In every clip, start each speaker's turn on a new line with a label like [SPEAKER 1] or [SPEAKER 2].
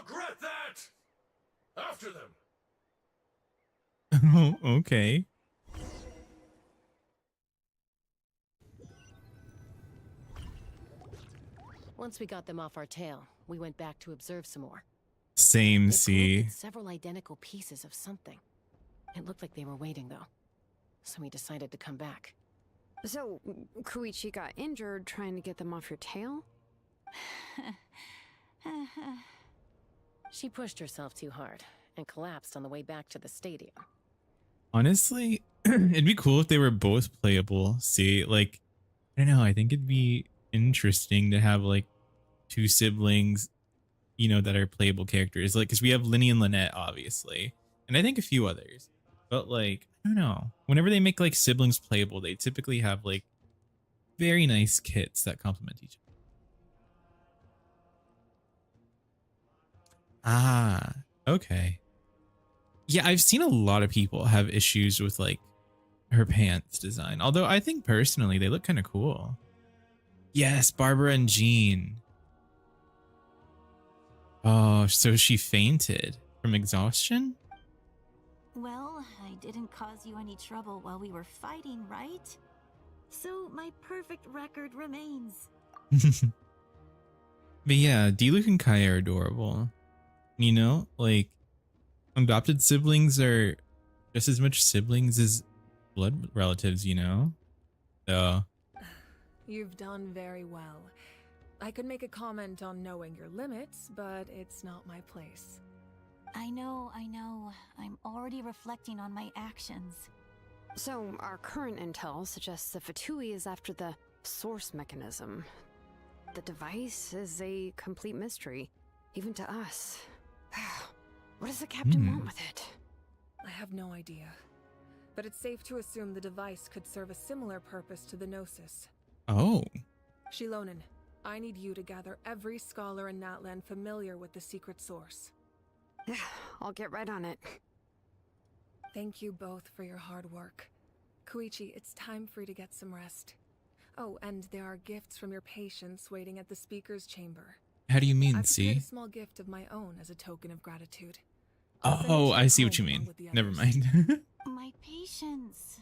[SPEAKER 1] regret that! After them!
[SPEAKER 2] Oh, okay.
[SPEAKER 3] Once we got them off our tail, we went back to observe some more.
[SPEAKER 2] Same,
[SPEAKER 3] They
[SPEAKER 2] see.
[SPEAKER 3] collected several identical pieces of something. It looked like they were waiting, though. So we decided to come back.
[SPEAKER 4] So, Koichi got injured trying to get them off your tail?
[SPEAKER 3] She pushed herself too hard and collapsed on the way back to the stadium.
[SPEAKER 2] Honestly, it'd be cool if they were both playable. See, like, I don't know. I think it'd be interesting to have like two siblings, you know, that are playable characters. Like, because we have Linny and Lynette, obviously, and I think a few others. But like, I don't know. Whenever they make like siblings playable, they typically have like very nice kits that complement each other. Ah, okay. Yeah, I've seen a lot of people have issues with like her pants design. Although I think personally they look kind of cool. Yes, Barbara and Jean. Oh, so she fainted from exhaustion?
[SPEAKER 5] Well, I didn't cause you any trouble while we were fighting, right? So my perfect record remains.
[SPEAKER 2] But yeah, Diluc and Kai are adorable. You know, like adopted siblings are just as much siblings as blood relatives, you know? So
[SPEAKER 6] You've done very well. I could make a comment on knowing your limits, but it's not my place.
[SPEAKER 5] I know. I'm already reflecting on my actions.
[SPEAKER 4] So, our current intel suggests the Fatui is after the source mechanism. The device is a complete mystery, even to us. What does the captain want with it?
[SPEAKER 6] I have no idea. But it's safe to assume the device could serve a similar purpose to the Gnosis.
[SPEAKER 2] oh.
[SPEAKER 6] Shilonen, I need you to gather every scholar in Natlan familiar with the secret source.
[SPEAKER 4] I'll get right on it.
[SPEAKER 6] Thank you both for your hard work. Koichi, it's time for you to get some rest. Oh, and there are gifts from your patients waiting at the speaker's chamber.
[SPEAKER 2] How do you mean,
[SPEAKER 6] I've prepared
[SPEAKER 2] see?
[SPEAKER 6] a small gift of my own as a token of gratitude. I'll send it to
[SPEAKER 2] Oh,
[SPEAKER 6] your
[SPEAKER 2] I see what you
[SPEAKER 6] home along
[SPEAKER 2] mean.
[SPEAKER 6] with the
[SPEAKER 2] Never
[SPEAKER 6] others.
[SPEAKER 2] mind.
[SPEAKER 5] My patience.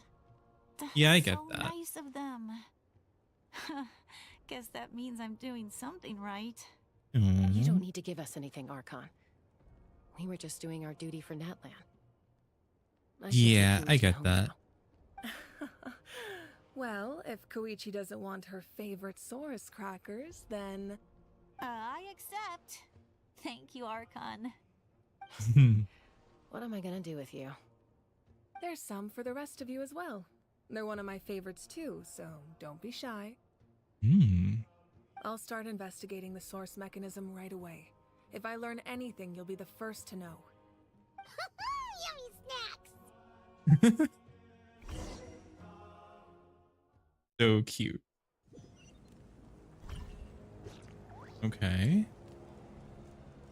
[SPEAKER 5] That's
[SPEAKER 2] Yeah, I get
[SPEAKER 5] so
[SPEAKER 2] that.
[SPEAKER 5] nice of them. Guess that means I'm doing something right.
[SPEAKER 3] You
[SPEAKER 2] Aw.
[SPEAKER 3] don't need to give us anything, Archon. We were just doing our duty for Natlan. I should take
[SPEAKER 2] Yeah, I
[SPEAKER 3] Koichi
[SPEAKER 2] get
[SPEAKER 3] home
[SPEAKER 2] that.
[SPEAKER 3] now.
[SPEAKER 6] Well, if Koichi doesn't want her favorite Saurus crackers, then...
[SPEAKER 5] I accept. Thank you, Archon.
[SPEAKER 3] What am I gonna do with you?
[SPEAKER 6] There's some for the rest of you as well. They're one of my favorites too, so don't be shy. I'll start investigating the source mechanism right away. If I learn anything, you'll be the first to know.
[SPEAKER 5] Yummy snacks!
[SPEAKER 2] So cute. Okay.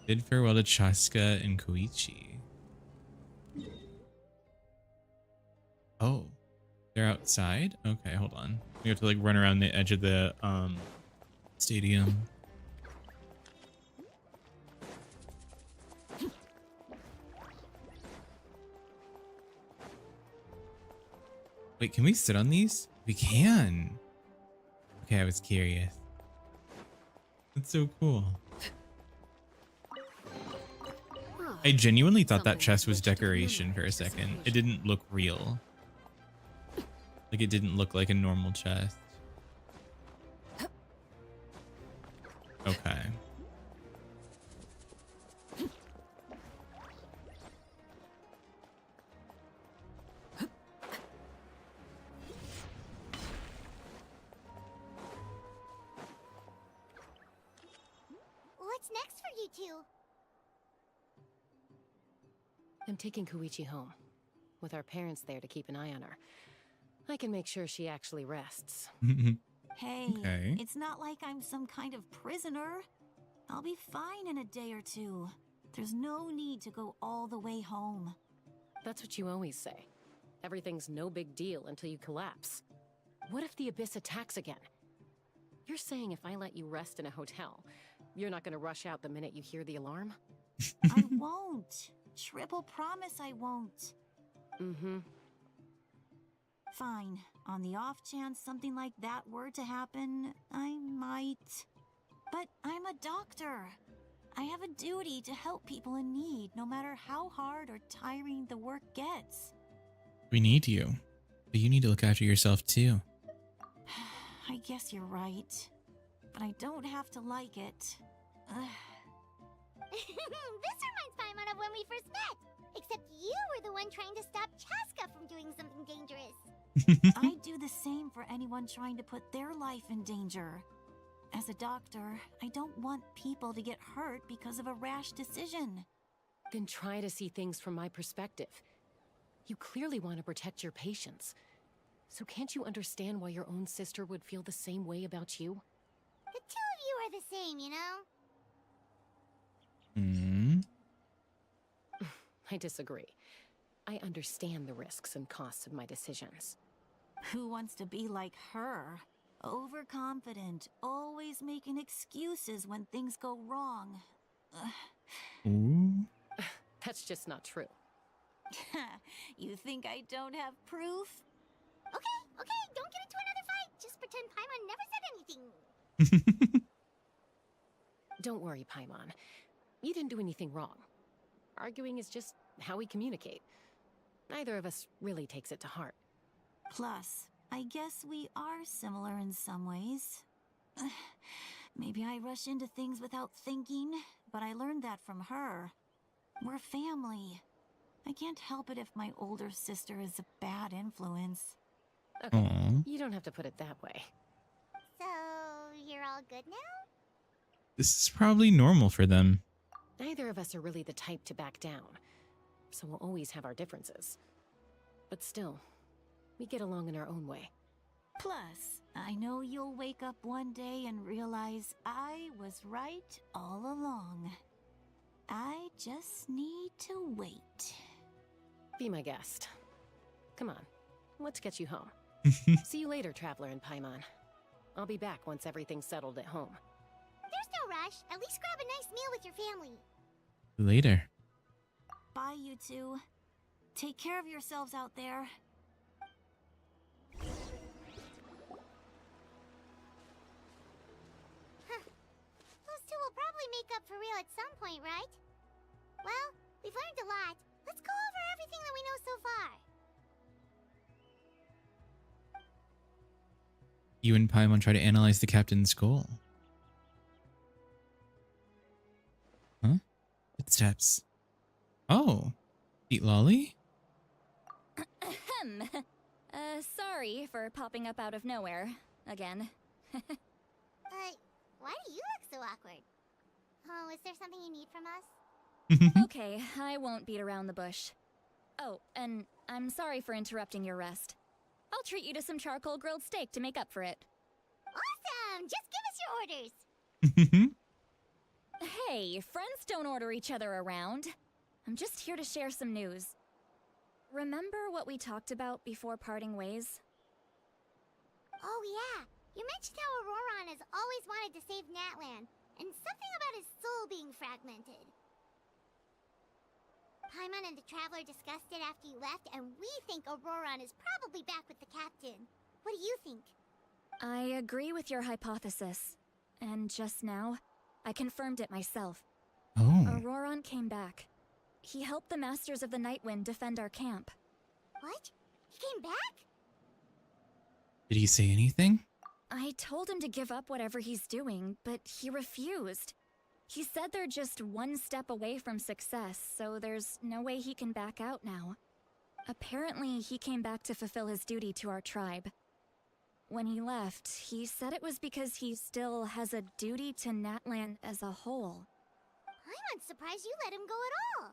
[SPEAKER 2] Bid farewell to Chaska and Koichi. Oh, they're outside? Okay, hold on. We have to like run around the edge of the stadium. Wait, can we sit on these? We can. Okay, I was curious. That's so cool. I genuinely thought that chest was decoration for a second. It didn't look real. Like it didn't look like a normal chest. Okay.
[SPEAKER 5] What's next for you two?
[SPEAKER 3] I'm taking Koichi home. With our parents there to keep an eye on her. I can make sure she actually rests.
[SPEAKER 5] Hey,
[SPEAKER 2] Okay.
[SPEAKER 5] it's not like I'm some kind of prisoner. I'll be fine in a day or two. There's no need to go all the way home.
[SPEAKER 3] That's what you always say. Everything's no big deal until you collapse. What if the Abyss attacks again? You're saying if I let you rest in a hotel, you're not gonna rush out the minute you hear the alarm?
[SPEAKER 5] I won't. Triple promise I won't.
[SPEAKER 3] Mm-hmm.
[SPEAKER 5] Fine. On the off chance something like that were to happen, I might. But I'm a doctor. I have a duty to help people in need, no matter how hard or tiring the work gets.
[SPEAKER 2] We need you. But you need to look after yourself too.
[SPEAKER 5] I guess you're right. But I don't have to like it.
[SPEAKER 7] This reminds Paimon of when we first met. Except you were the one trying to stop Chaska from doing something dangerous.
[SPEAKER 5] I do the same for anyone trying to put their life in danger. As a doctor, I don't want people to get hurt because of a rash decision.
[SPEAKER 3] Then try to see things from my perspective. You clearly want to protect your patients. So can't you understand why your own sister would feel the same way about you?
[SPEAKER 7] The two of you are the same, you know?
[SPEAKER 2] Hmm.
[SPEAKER 3] I disagree. I understand the risks and costs of my decisions.
[SPEAKER 5] Who wants to be like her? Overconfident, always making excuses when things go wrong.
[SPEAKER 2] Ooh.
[SPEAKER 3] That's just not true.
[SPEAKER 5] You think I don't have proof?
[SPEAKER 7] Okay, don't get into another fight. Just pretend Paimon never said anything.
[SPEAKER 3] Don't worry, Paimon. You didn't do anything wrong. Arguing is just how we communicate. Neither of us really takes it to heart.
[SPEAKER 5] Plus, I guess we are similar in some ways. Maybe I rush into things without thinking, but I learned that from her. We're family. I can't help it if my older sister is a bad influence.
[SPEAKER 3] Okay,
[SPEAKER 2] Aw.
[SPEAKER 3] you don't have to put it that way.
[SPEAKER 7] So, you're all good now?
[SPEAKER 2] This is probably normal for them.
[SPEAKER 3] Neither of us are really the type to back down, so we'll always have our differences. But still, we get along in our own way.
[SPEAKER 5] Plus, I know you'll wake up one day and realize I was right all along. I just need to wait.
[SPEAKER 3] Be my guest. Come on, let's get you home. See you later, Traveler and Paimon. I'll be back once everything's settled at home.
[SPEAKER 7] There's no rush. At least grab a nice meal with your family.
[SPEAKER 2] Later.
[SPEAKER 5] Bye, you two. Take care of yourselves out there.
[SPEAKER 7] Those two will probably make up for real at some point, right? Well, we've learned a lot. Let's go over everything that we know so far.
[SPEAKER 2] You and Paimon try to analyze the captain's goal. Huh? Footsteps. Oh. Eat lolly?
[SPEAKER 8] Ahem. Sorry for popping up out of nowhere. Again.
[SPEAKER 7] Why do you look so awkward? Oh, is there something you need from us?
[SPEAKER 8] Okay, I won't beat around the bush. Oh, and I'm sorry for interrupting your rest. I'll treat you to some charcoal grilled steak to make up for it.
[SPEAKER 7] Awesome! Just give us your orders.
[SPEAKER 8] Hey, friends don't order each other around. I'm just here to share some news. Remember what we talked about before parting ways?
[SPEAKER 7] Oh yeah, you mentioned how Auroron has always wanted to save Natlan, and something about his soul being fragmented. Paimon and the Traveler discussed it after you left, and we think Auroron is probably back with the captain. What do you think?
[SPEAKER 8] I agree with your hypothesis. And just now, I confirmed it myself.
[SPEAKER 2] Oh.
[SPEAKER 8] Auroron came back. He helped the Masters of the Nightwind defend our camp.
[SPEAKER 7] What? He came back?
[SPEAKER 2] Did he say anything?
[SPEAKER 8] I told him to give up whatever he's doing, but he refused. He said they're just one step away from success, so there's no way he can back out now. Apparently, he came back to fulfill his duty to our tribe. When he left, he said it was because he still has a duty to Natlan as a whole.
[SPEAKER 7] I'm surprised you let him go at all.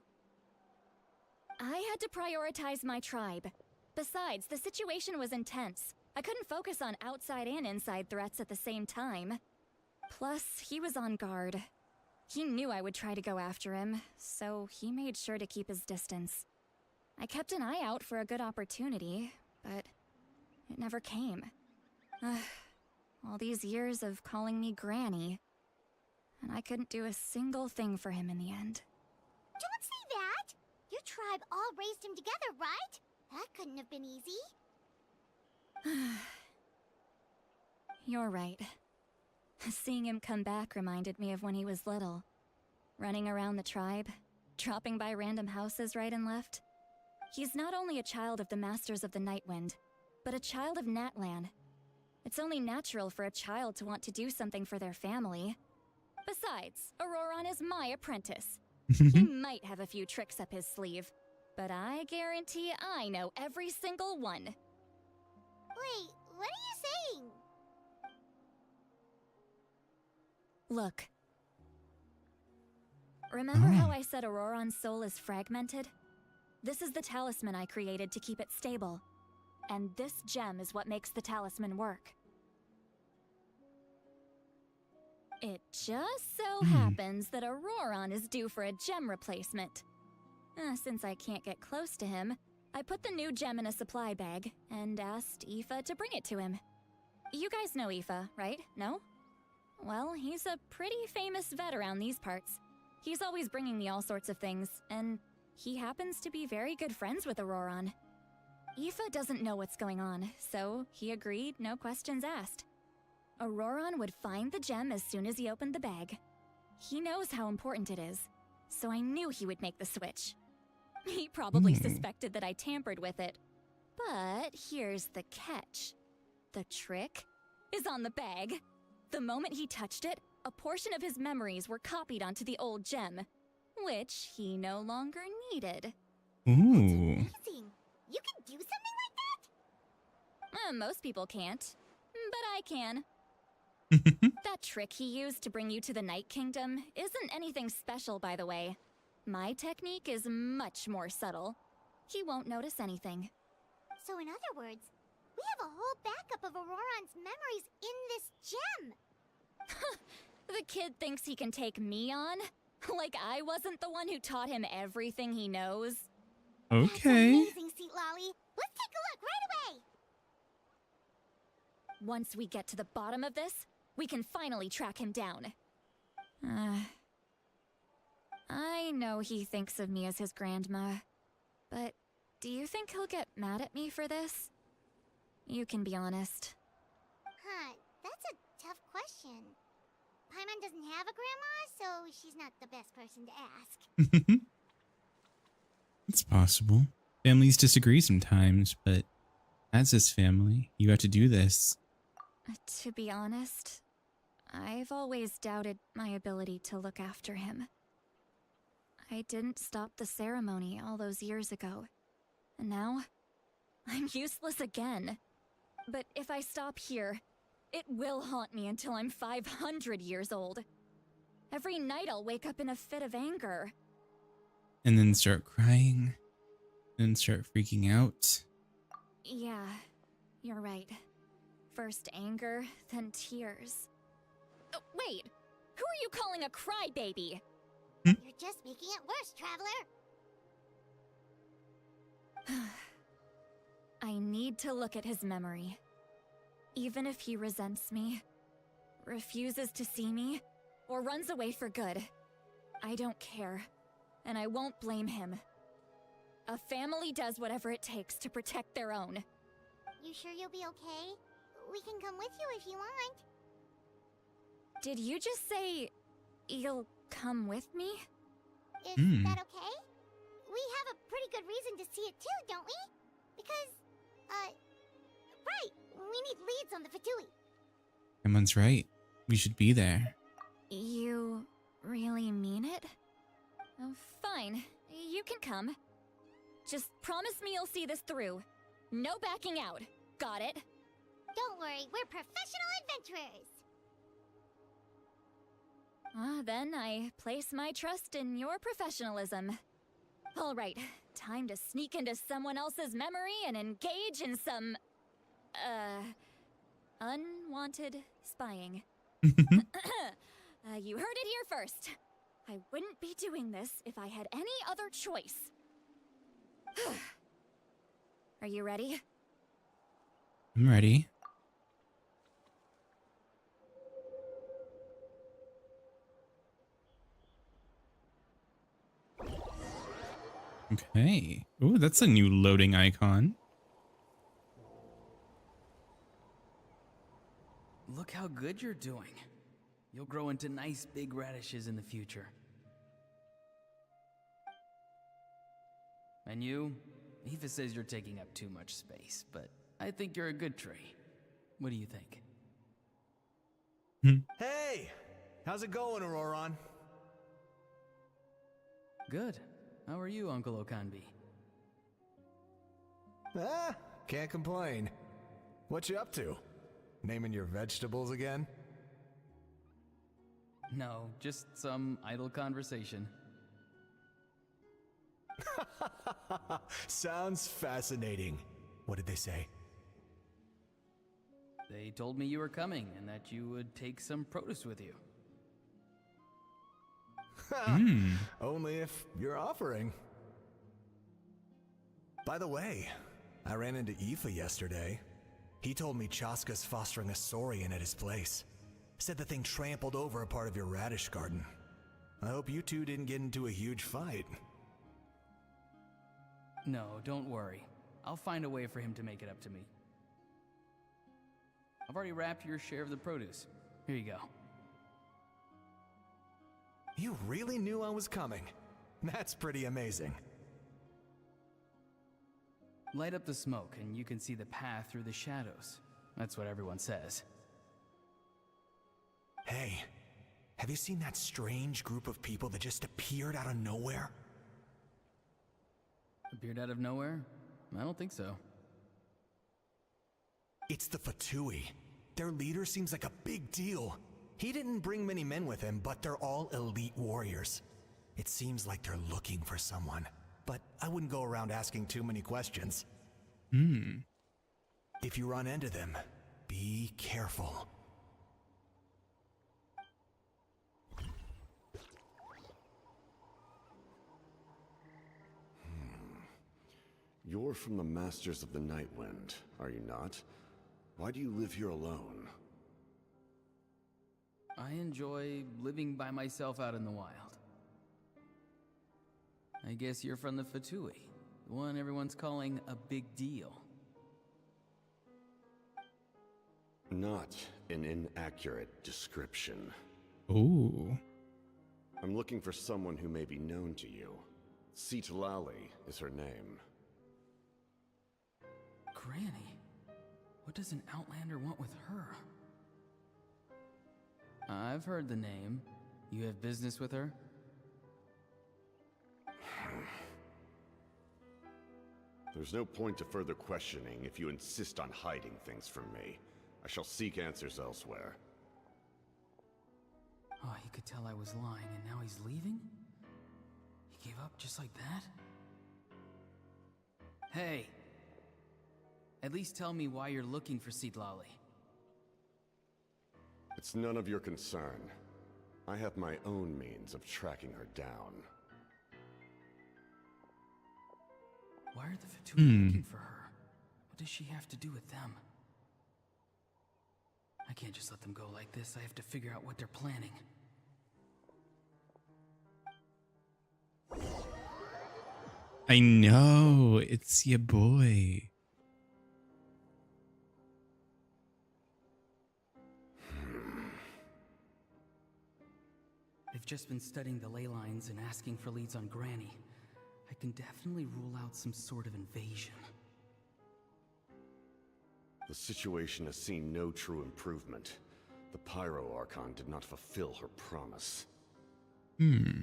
[SPEAKER 8] I had to prioritize my tribe. Besides, the situation was intense. I couldn't focus on outside and inside threats at the same time. Plus, he was on guard. He knew I would try to go after him, so he made sure to keep his distance. I kept an eye out for a good opportunity, but it never came. All these years of calling me Granny, and I couldn't do a single thing for him in the end.
[SPEAKER 7] Don't say that! Your tribe all raised him together, right? That couldn't have been easy.
[SPEAKER 8] You're right. Seeing him come back reminded me of when he was little. Running around the tribe, dropping by random houses right and left. He's not only a child of the Masters of the Nightwind, but a child of Natlan. It's only natural for a child to want to do something for their family. Besides, Auroron is my apprentice. He might have a few tricks up his sleeve, but I guarantee I know every single one.
[SPEAKER 7] Wait, what are you saying?
[SPEAKER 8] Look. Remember how I said Auroron's soul is fragmented? This is the talisman I created to keep it stable. And this gem is what makes the talisman work. It just so happens that Auroron is due for a gem replacement. Since I can't get close to him, I put the new gem in a supply bag and asked Aoife to bring it to him. You guys know Aoife, right? No? Well, he's a pretty famous vet around these parts. He's always bringing me all sorts of things, and he happens to be very good friends with Auroron. Aoife doesn't know what's going on, so he agreed, no questions asked. Auroron would find the gem as soon as he opened the bag. He knows how important it is, so I knew he would make the switch. He probably suspected that I tampered with it. But here's the catch. The trick is on the bag. The moment he touched it, a portion of his memories were copied onto the old gem, which he no longer needed.
[SPEAKER 2] Ooh.
[SPEAKER 7] Amazing. You can do something like that?
[SPEAKER 8] Most people can't, but I can. That trick he used to bring you to the Night Kingdom isn't anything special, by the way. My technique is much more subtle. He won't notice anything.
[SPEAKER 7] So in other words, we have a whole backup of Auroron's memories in this gem.
[SPEAKER 8] The kid thinks he can take me on? Like I wasn't the one who taught him everything he knows?
[SPEAKER 2] Okay.
[SPEAKER 7] That's amazing, Seat Lolly. Let's take a look right away.
[SPEAKER 8] Once we get to the bottom of this, we can finally track him down. I know he thinks of me as his grandma, but do you think he'll get mad at me for this? You can be honest.
[SPEAKER 7] Huh, that's a tough question. Paimon doesn't have a grandma, so she's not the best person to ask.
[SPEAKER 2] It's possible. Families disagree sometimes, but as his family, you have to do this.
[SPEAKER 8] To be honest, I've always doubted my ability to look after him. I didn't stop the ceremony all those years ago, and now I'm useless again. But if I stop here, it will haunt me until I'm 500 years old. Every night I'll wake up in a fit of anger.
[SPEAKER 2] And then start crying. Then start freaking out.
[SPEAKER 8] Yeah, you're right. First anger, then tears. Oh, wait! Who are you calling a crybaby?
[SPEAKER 7] You're just making it worse, Traveler.
[SPEAKER 8] I need to look at his memory. Even if he resents me, refuses to see me, or runs away for good, I don't care, and I won't blame him. A family does whatever it takes to protect their own.
[SPEAKER 7] You sure you'll be okay? We can come with you if you want.
[SPEAKER 8] Did you just say you'll come with me?
[SPEAKER 7] Is that okay? We have a pretty good reason to see it too, don't we? Because, right, we need leads on the Fatui.
[SPEAKER 2] Someone's right. We should be there.
[SPEAKER 8] You really mean it? Oh, fine. You can come. Just promise me you'll see this through. No backing out. Got it?
[SPEAKER 7] Don't worry, we're professional adventurers.
[SPEAKER 8] Then I place my trust in your professionalism. All right, time to sneak into someone else's memory and engage in some, unwanted spying. You heard it here first. I wouldn't be doing this if I had any other choice. Are you ready?
[SPEAKER 2] I'm ready. Okay. Ooh, that's a new loading icon.
[SPEAKER 9] Look how good you're doing. You'll grow into nice big radishes in the future. And you? Aoife says you're taking up too much space, but I think you're a good tree. What do you think?
[SPEAKER 10] Hey! How's it going, Auroron?
[SPEAKER 9] Good. How are you, Uncle Okanbi?
[SPEAKER 10] Can't complain. What you up to? Naming your vegetables again?
[SPEAKER 9] No, just some idle conversation.
[SPEAKER 10] Sounds fascinating. What did they say?
[SPEAKER 9] They told me you were coming and that you would take some produce with you.
[SPEAKER 10] Only if you're offering. By the way, I ran into Aoife yesterday. He told me Chaska's fostering a saurian at his place. Said the thing trampled over a part of your radish garden. I hope you two didn't get into a huge fight.
[SPEAKER 9] No, don't worry. I'll find a way for him to make it up to me. I've already wrapped your share of the produce. Here you go.
[SPEAKER 10] You really knew I was coming. That's pretty amazing.
[SPEAKER 9] Light up the smoke and you can see the path through the shadows. That's what everyone says.
[SPEAKER 10] Hey, have you seen that strange group of people that just appeared out of nowhere?
[SPEAKER 9] Appeared out of nowhere? I don't think so.
[SPEAKER 10] It's the Fatui. Their leader seems like a big deal. He didn't bring many men with him, but they're all elite warriors. It seems like they're looking for someone, but I wouldn't go around asking too many questions. If you run into them, be careful.
[SPEAKER 11] You're from the Masters of the Nightwind, are you not? Why do you live here alone?
[SPEAKER 9] I enjoy living by myself out in the wild. I guess you're from the Fatui, the one everyone's calling a big deal.
[SPEAKER 11] Not an inaccurate description.
[SPEAKER 2] Ooh.
[SPEAKER 11] I'm looking for someone who may be known to you. Citlali is her name.
[SPEAKER 9] Granny? What does an Outlander want with her? I've heard the name. You have business with her?
[SPEAKER 11] There's no point to further questioning if you insist on hiding things from me. I shall seek answers elsewhere.
[SPEAKER 9] Oh, he could tell I was lying and now he's leaving? He gave up just like that? Hey! At least tell me why you're looking for Citlali.
[SPEAKER 11] It's none of your concern. I have my own means of tracking her down.
[SPEAKER 9] Why are the Fatui looking for her? What does she have to do with them? I can't just let them go like this. I have to figure out what they're planning.
[SPEAKER 2] I know. It's your boy.
[SPEAKER 9] I've just been studying the ley lines and asking for leads on Granny. I can definitely rule out some sort of invasion.
[SPEAKER 11] The situation has seen no true improvement. The Pyro Archon did not fulfill her promise.
[SPEAKER 1] My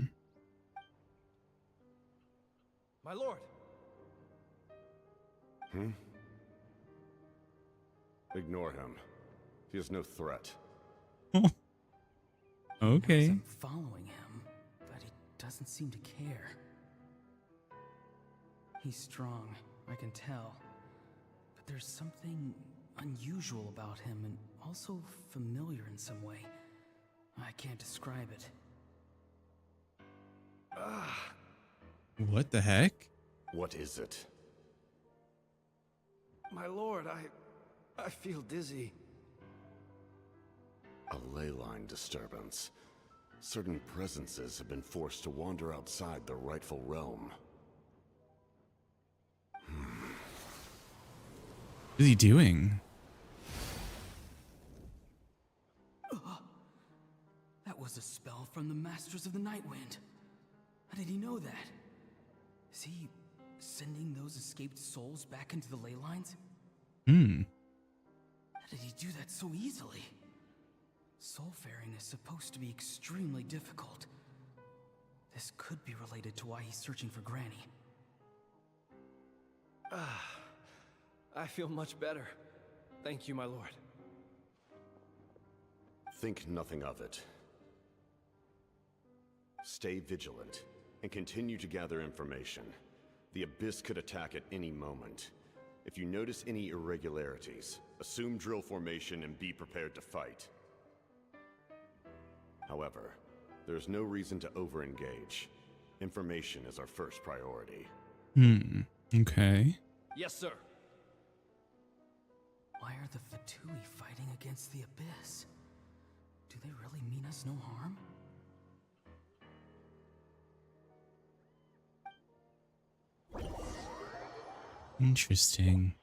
[SPEAKER 1] lord!
[SPEAKER 11] Ignore him. He is no threat.
[SPEAKER 2] Okay.
[SPEAKER 9] I'm following him, but he doesn't seem to care. He's strong, I can tell. But there's something unusual about him and also familiar in some way. I can't describe it.
[SPEAKER 2] What the heck?
[SPEAKER 11] What is it?
[SPEAKER 1] My lord, I feel dizzy.
[SPEAKER 11] A ley line disturbance. Certain presences have been forced to wander outside their rightful realm.
[SPEAKER 2] What is he doing?
[SPEAKER 9] That was a spell from the Masters of the Nightwind. How did he know that? Is he sending those escaped souls back into the ley lines? How did he do that so easily? Soulfaring is supposed to be extremely difficult. This could be related to why he's searching for Granny.
[SPEAKER 1] I feel much better. Thank you, my lord.
[SPEAKER 11] Think nothing of it. Stay vigilant and continue to gather information. The Abyss could attack at any moment. If you notice any irregularities, assume drill formation and be prepared to fight. However, there's no reason to over-engage. Information is our first priority.
[SPEAKER 2] Okay.
[SPEAKER 1] Yes, sir.
[SPEAKER 9] Why are the Fatui fighting against the Abyss? Do they really mean us no harm?
[SPEAKER 2] Interesting.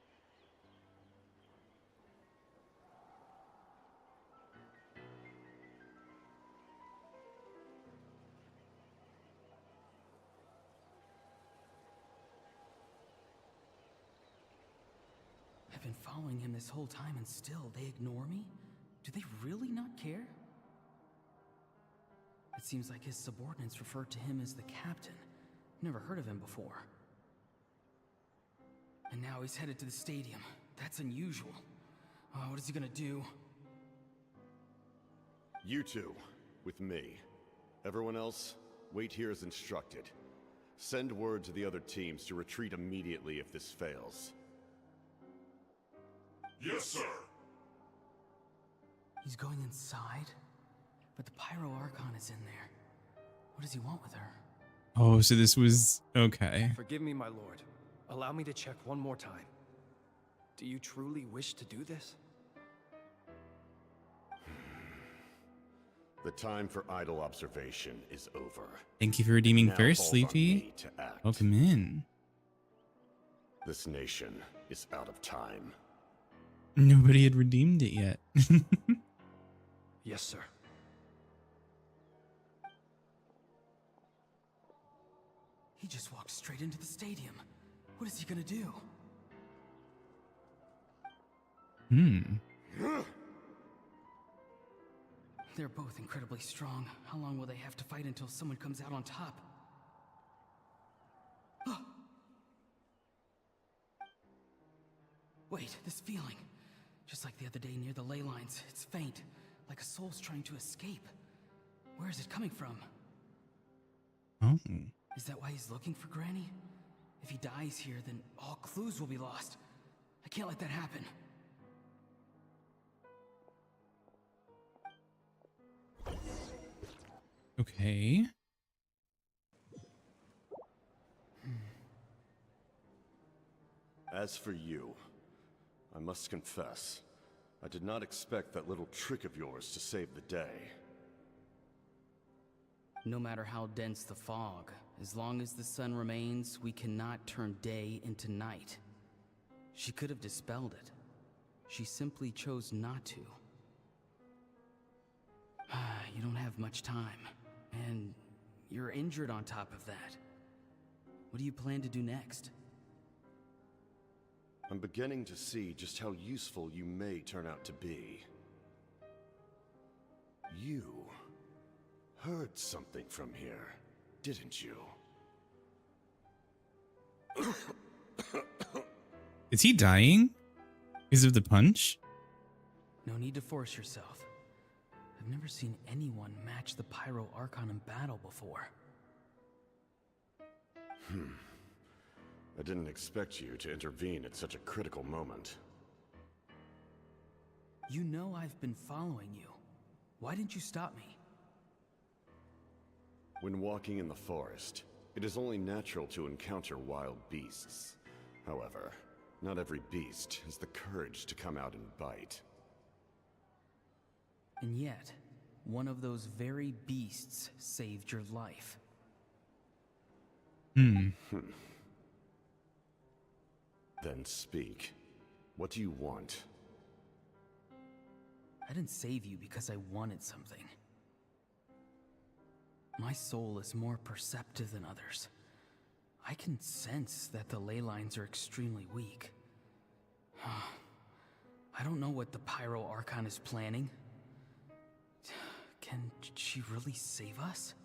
[SPEAKER 9] I've been following him this whole time and still they ignore me? Do they really not care? It seems like his subordinates refer to him as the captain. Never heard of him before. And now he's headed to the stadium. That's unusual. What is he gonna do?
[SPEAKER 11] You two, with me. Everyone else, wait here as instructed. Send word to the other teams to retreat immediately if this fails.
[SPEAKER 12] Yes, sir.
[SPEAKER 9] He's going inside? But the Pyro Archon is in there. What does he want with her?
[SPEAKER 2] Oh, so this was... okay.
[SPEAKER 1] Forgive me, my lord. Allow me to check one more time. Do you truly wish to do this?
[SPEAKER 11] The time for idle observation is over.
[SPEAKER 2] Thank you for redeeming
[SPEAKER 11] Now
[SPEAKER 2] first,
[SPEAKER 11] falls on
[SPEAKER 2] Sleepy.
[SPEAKER 11] me to act.
[SPEAKER 2] Welcome in.
[SPEAKER 11] This nation is out of time.
[SPEAKER 2] Nobody had redeemed it yet.
[SPEAKER 1] Yes, sir.
[SPEAKER 9] He just walked straight into the stadium. What is he gonna do? They're both incredibly strong. How long will they have to fight until someone comes out on top? Wait, this feeling. Just like the other day near the ley lines. It's faint, like a soul's trying to escape. Where is it coming from?
[SPEAKER 2] Oh.
[SPEAKER 9] Is that why he's looking for Granny? If he dies here, then all clues will be lost. I can't let that happen.
[SPEAKER 2] Okay.
[SPEAKER 11] As for you, I must confess, I did not expect that little trick of yours to save the day.
[SPEAKER 9] No matter how dense the fog, as long as the sun remains, we cannot turn day into night. She could have dispelled it. She simply chose not to. You don't have much time, and you're injured on top of that. What do you plan to do next?
[SPEAKER 11] I'm beginning to see just how useful you may turn out to be. You heard something from here, didn't you?
[SPEAKER 2] Is he dying? Because of the punch?
[SPEAKER 9] No need to force yourself. I've never seen anyone match the Pyro Archon in battle before.
[SPEAKER 11] I didn't expect you to intervene at such a critical moment.
[SPEAKER 9] You know I've been following you. Why didn't you stop me?
[SPEAKER 11] When walking in the forest, it is only natural to encounter wild beasts. However, not every beast has the courage to come out and bite.
[SPEAKER 9] And yet, one of those very beasts saved your life.
[SPEAKER 11] Then speak. What do you want?
[SPEAKER 9] I didn't save you because I wanted something. My soul is more perceptive than others. I can sense that the ley lines are extremely weak. I don't know what the Pyro Archon is planning. Can she really save us?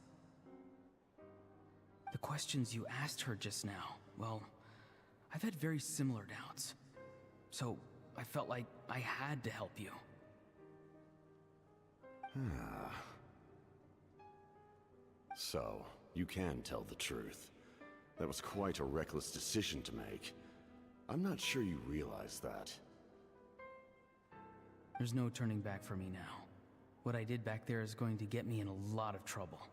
[SPEAKER 9] The questions you asked her just now, well, I've had very similar doubts. So I felt like I had to help you.
[SPEAKER 11] So, you can tell the truth. That was quite a reckless decision to make. I'm not sure you realize that.
[SPEAKER 9] There's no turning back for me now. What I did back there is going to get me in a lot of trouble.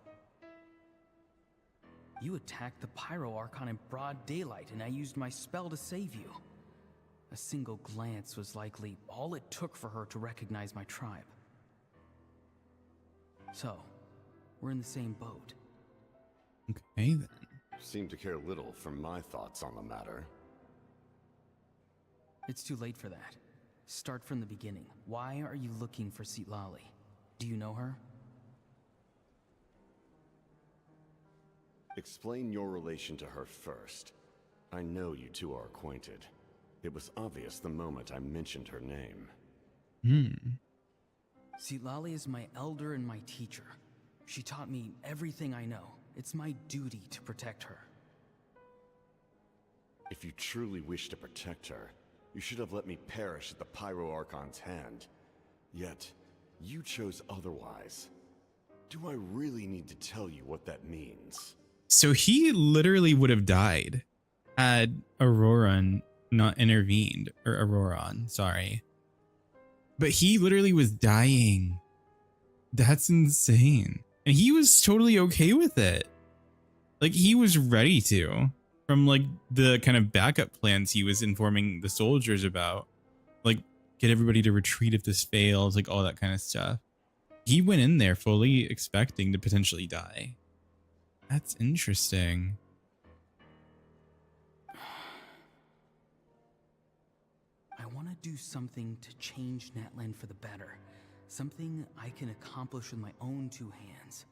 [SPEAKER 9] You attacked the Pyro Archon in broad daylight, and I used my spell to save you. A single glance was likely all it took for her to recognize my tribe. So, we're in the same boat.
[SPEAKER 2] Okay, then.
[SPEAKER 11] Seem to care little for my thoughts on the matter.
[SPEAKER 9] It's too late for that. Start from the beginning. Why are you looking for Citlali? Do you know her?
[SPEAKER 11] Explain your relation to her first. I know you two are acquainted. It was obvious the moment I mentioned her name.
[SPEAKER 9] Citlali is my elder and my teacher. She taught me everything I know. It's my duty to protect her.
[SPEAKER 11] If you truly wish to protect her, you should have let me perish at the Pyro Archon's hand. Yet, you chose otherwise. Do I really need to tell you what that means?
[SPEAKER 2] So he literally would have died had Auroran not intervened, or Auroran, sorry. But he literally was dying. That's insane. And he was totally okay with it. Like, he was ready to. From, like, the kind of backup plans he was informing the soldiers about. Like, get everybody to retreat if this fails, like, all that kind of stuff. He went in there fully expecting to potentially die. That's interesting.
[SPEAKER 9] I want to do something to change Natlan for the better. Something I can accomplish with my own two hands.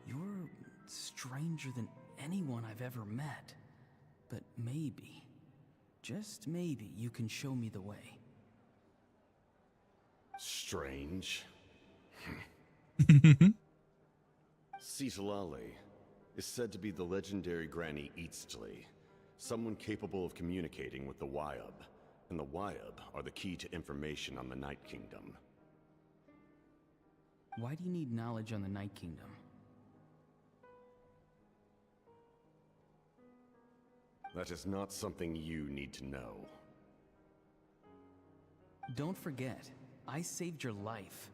[SPEAKER 9] You're stranger than anyone I've ever met. But maybe, just maybe, you can show me the way.
[SPEAKER 11] Strange. Citlali is said to be the legendary Granny Eastly, someone capable of communicating with the Wyub, and the Wyub are the key to information on the Night Kingdom.
[SPEAKER 9] Why do you need knowledge on the Night Kingdom?
[SPEAKER 11] That is not something you need to know.
[SPEAKER 9] Don't forget, I saved your life.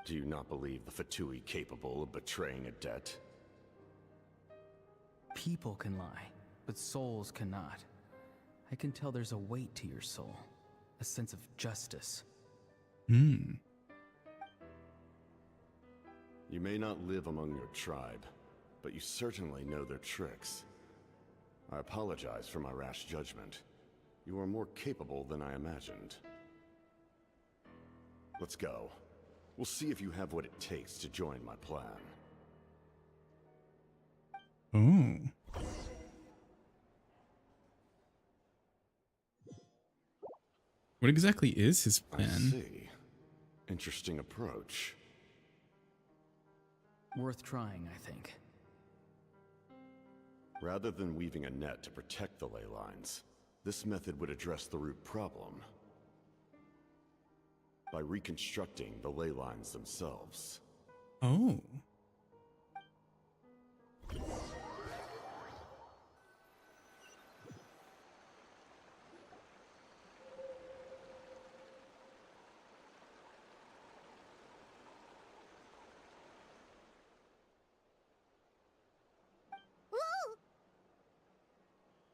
[SPEAKER 11] Do you not believe the Fatui capable of betraying a debt?
[SPEAKER 9] People can lie, but souls cannot. I can tell there's a weight to your soul, a sense of justice.
[SPEAKER 11] You may not live among your tribe, but you certainly know their tricks. I apologize for my rash judgment. You are more capable than I imagined. Let's go. We'll see if you have what it takes to join my plan.
[SPEAKER 2] Oh. What exactly is his plan?
[SPEAKER 11] I see. Interesting approach.
[SPEAKER 9] Worth trying, I think.
[SPEAKER 11] Rather than weaving a net to protect the ley lines, this method would address the root problem by reconstructing the ley lines themselves.
[SPEAKER 2] Oh.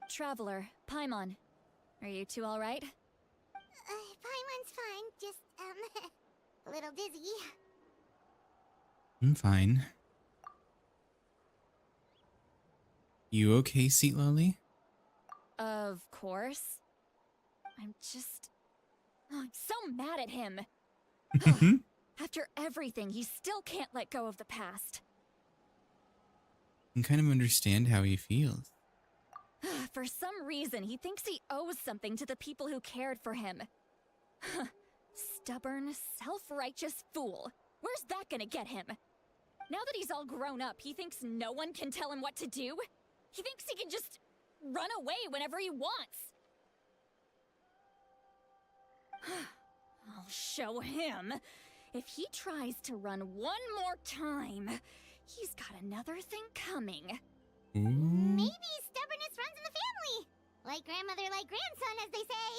[SPEAKER 8] Traveler, Paimon. Are you two all right?
[SPEAKER 7] Paimon's fine, just, a little dizzy.
[SPEAKER 2] I'm fine. You okay, Citlali?
[SPEAKER 8] Of course. I'm so mad at him. After everything, he still can't let go of the past.
[SPEAKER 2] I can kind of understand how he feels.
[SPEAKER 8] For some reason, he thinks he owes something to the people who cared for him. Stubborn, self-righteous fool. Where's that gonna get him? Now that he's all grown up, he thinks no one can tell him what to do? He thinks he can just run away whenever he wants. I'll show him. If he tries to run one more time, he's got another thing coming.
[SPEAKER 7] Maybe stubbornness runs in the family. Like grandmother, like grandson, as they say.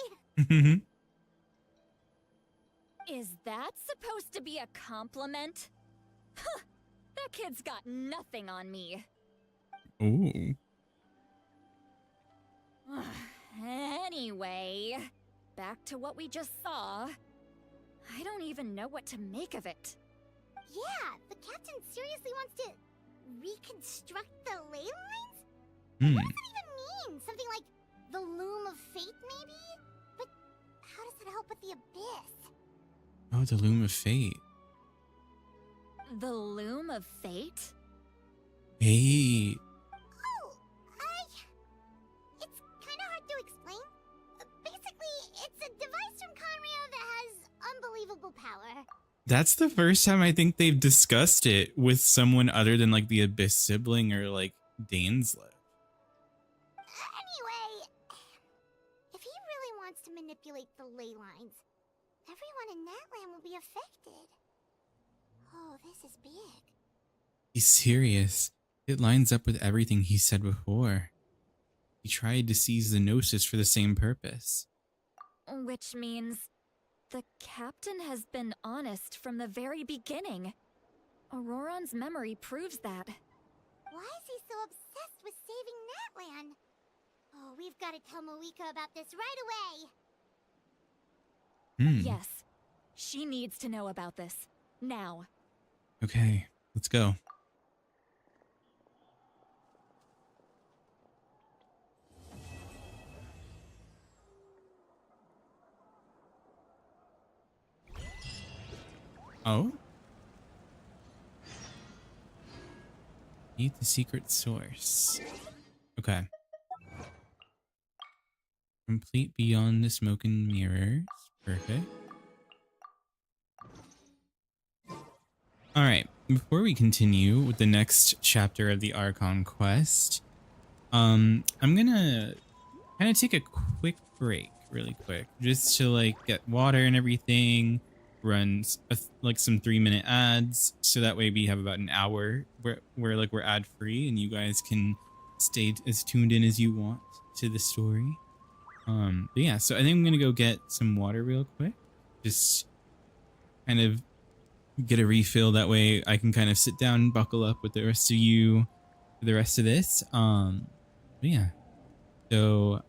[SPEAKER 8] Is that supposed to be a compliment? Huh, that kid's got nothing on me.
[SPEAKER 2] Ooh.
[SPEAKER 8] Anyway, back to what we just saw. I don't even know what to make of it.
[SPEAKER 7] Yeah, the captain seriously wants to reconstruct the ley lines? What does that even mean? Something like the loom of fate, maybe? But how does that help with the abyss?
[SPEAKER 2] Oh, the loom of fate.
[SPEAKER 8] The loom of fate?
[SPEAKER 2] Hey.
[SPEAKER 7] Oh, it's kind of hard to explain. Basically, it's a device from Conrio that has unbelievable power.
[SPEAKER 2] That's the first time I think they've discussed it with someone other than like the Abyss sibling or like Dainsleif.
[SPEAKER 7] Anyway, if he really wants to manipulate the ley lines, everyone in Natlan will be affected. Oh, this is big.
[SPEAKER 2] He's serious. It lines up with everything he said before. He tried to seize the Gnosis for the same purpose.
[SPEAKER 8] Which means the captain has been honest from the very beginning. Auroron's memory proves that.
[SPEAKER 7] Why is he so obsessed with saving Natlan? Oh, we've got to tell Moeka about this right away.
[SPEAKER 8] Yes, she needs to know about this. Now.
[SPEAKER 2] Okay, let's go. Oh? Meet the secret source. Okay. Complete beyond the smoke and mirrors. Perfect. Alright, before we continue with the next chapter of the Archon quest, I'm gonna kind of take a quick break, really quick, just to like get water and everything, run like some 3-minute ads, so that way we have about an hour where we're ad free and you guys can stay as tuned in as you want to the story. But yeah, so I think I'm gonna go get some water real quick, just kind of get a refill, that way I can kind of sit down and buckle up with the rest of you for the rest of this. But yeah, so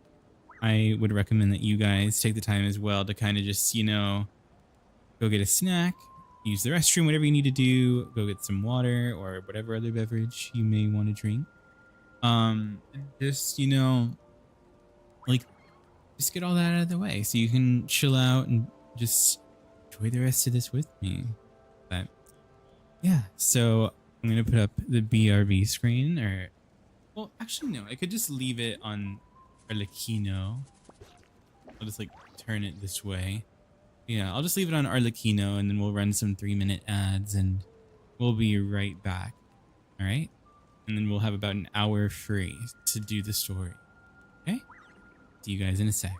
[SPEAKER 2] I would recommend that you guys take the time as well to kind of just, you know, go get a snack, use the restroom, whatever you need to do, go get some water or whatever other beverage you may want to drink. Just, you know, like, just get all that out of the way so you can chill out and just enjoy the rest of this with me. But yeah, so I'm going to put up the BRB screen, or, well, actually, no, I could just leave it on Arlecchino. I'll just like turn it this way. Yeah, I'll just leave it on Arlecchino and then we'll run some 3-minute ads and we'll be right back. All right. And then we'll have about an hour free to do the story. Okay. See you guys in a sec.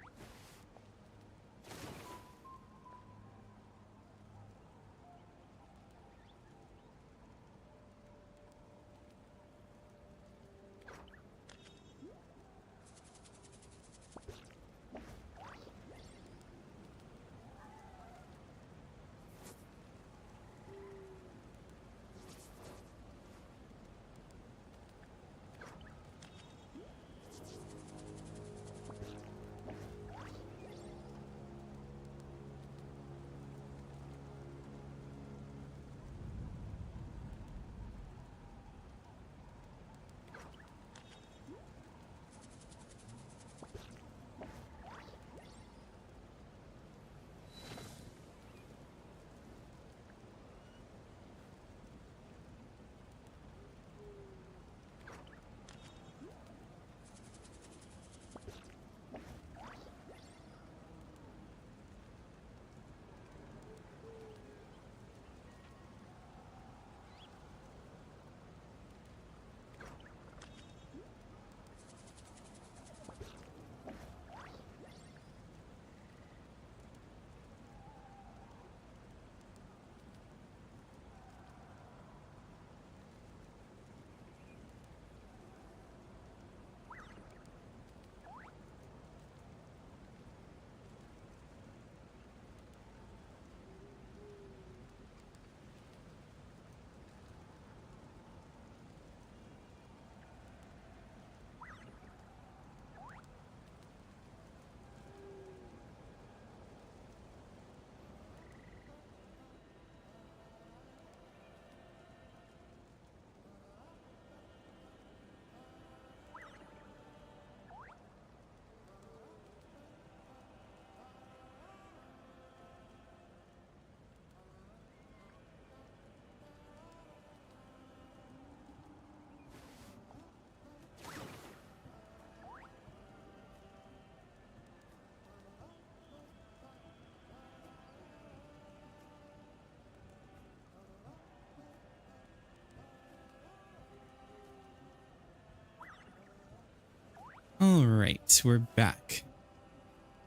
[SPEAKER 2] All right, we're back.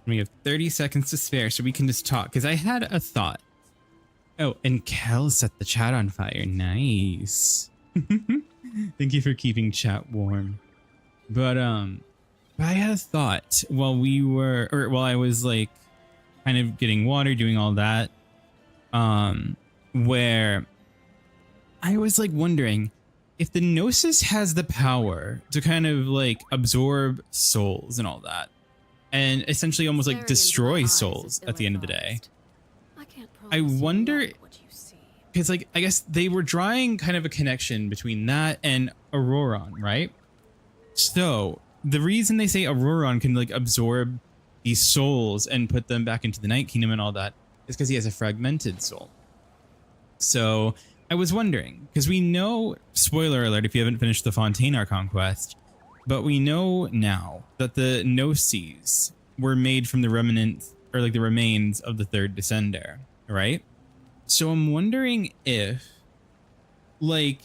[SPEAKER 2] We have 30 seconds to spare, so we can just talk. Because I had a thought. Oh, and Kel set the chat on fire. Nice. Thank you for keeping chat warm. But I had a thought while while I was like kind of getting water, doing all that, where I was like wondering if the Gnosis has the power to kind of like absorb souls and all that, and essentially almost like destroy souls at the end of the day. I wonder, because like I guess they were drawing kind of a connection between that and Auroron, right? So the reason they say Auroron can like absorb these souls and put them back into the Night Kingdom and all that is because he has a fragmented soul. So I was wondering, because we know, spoiler alert if you haven't finished the Fontaine Archon quest, but we know now that the Gnosis were made from the remnants, or like the remains of the third Descender, right? So I'm wondering if, like,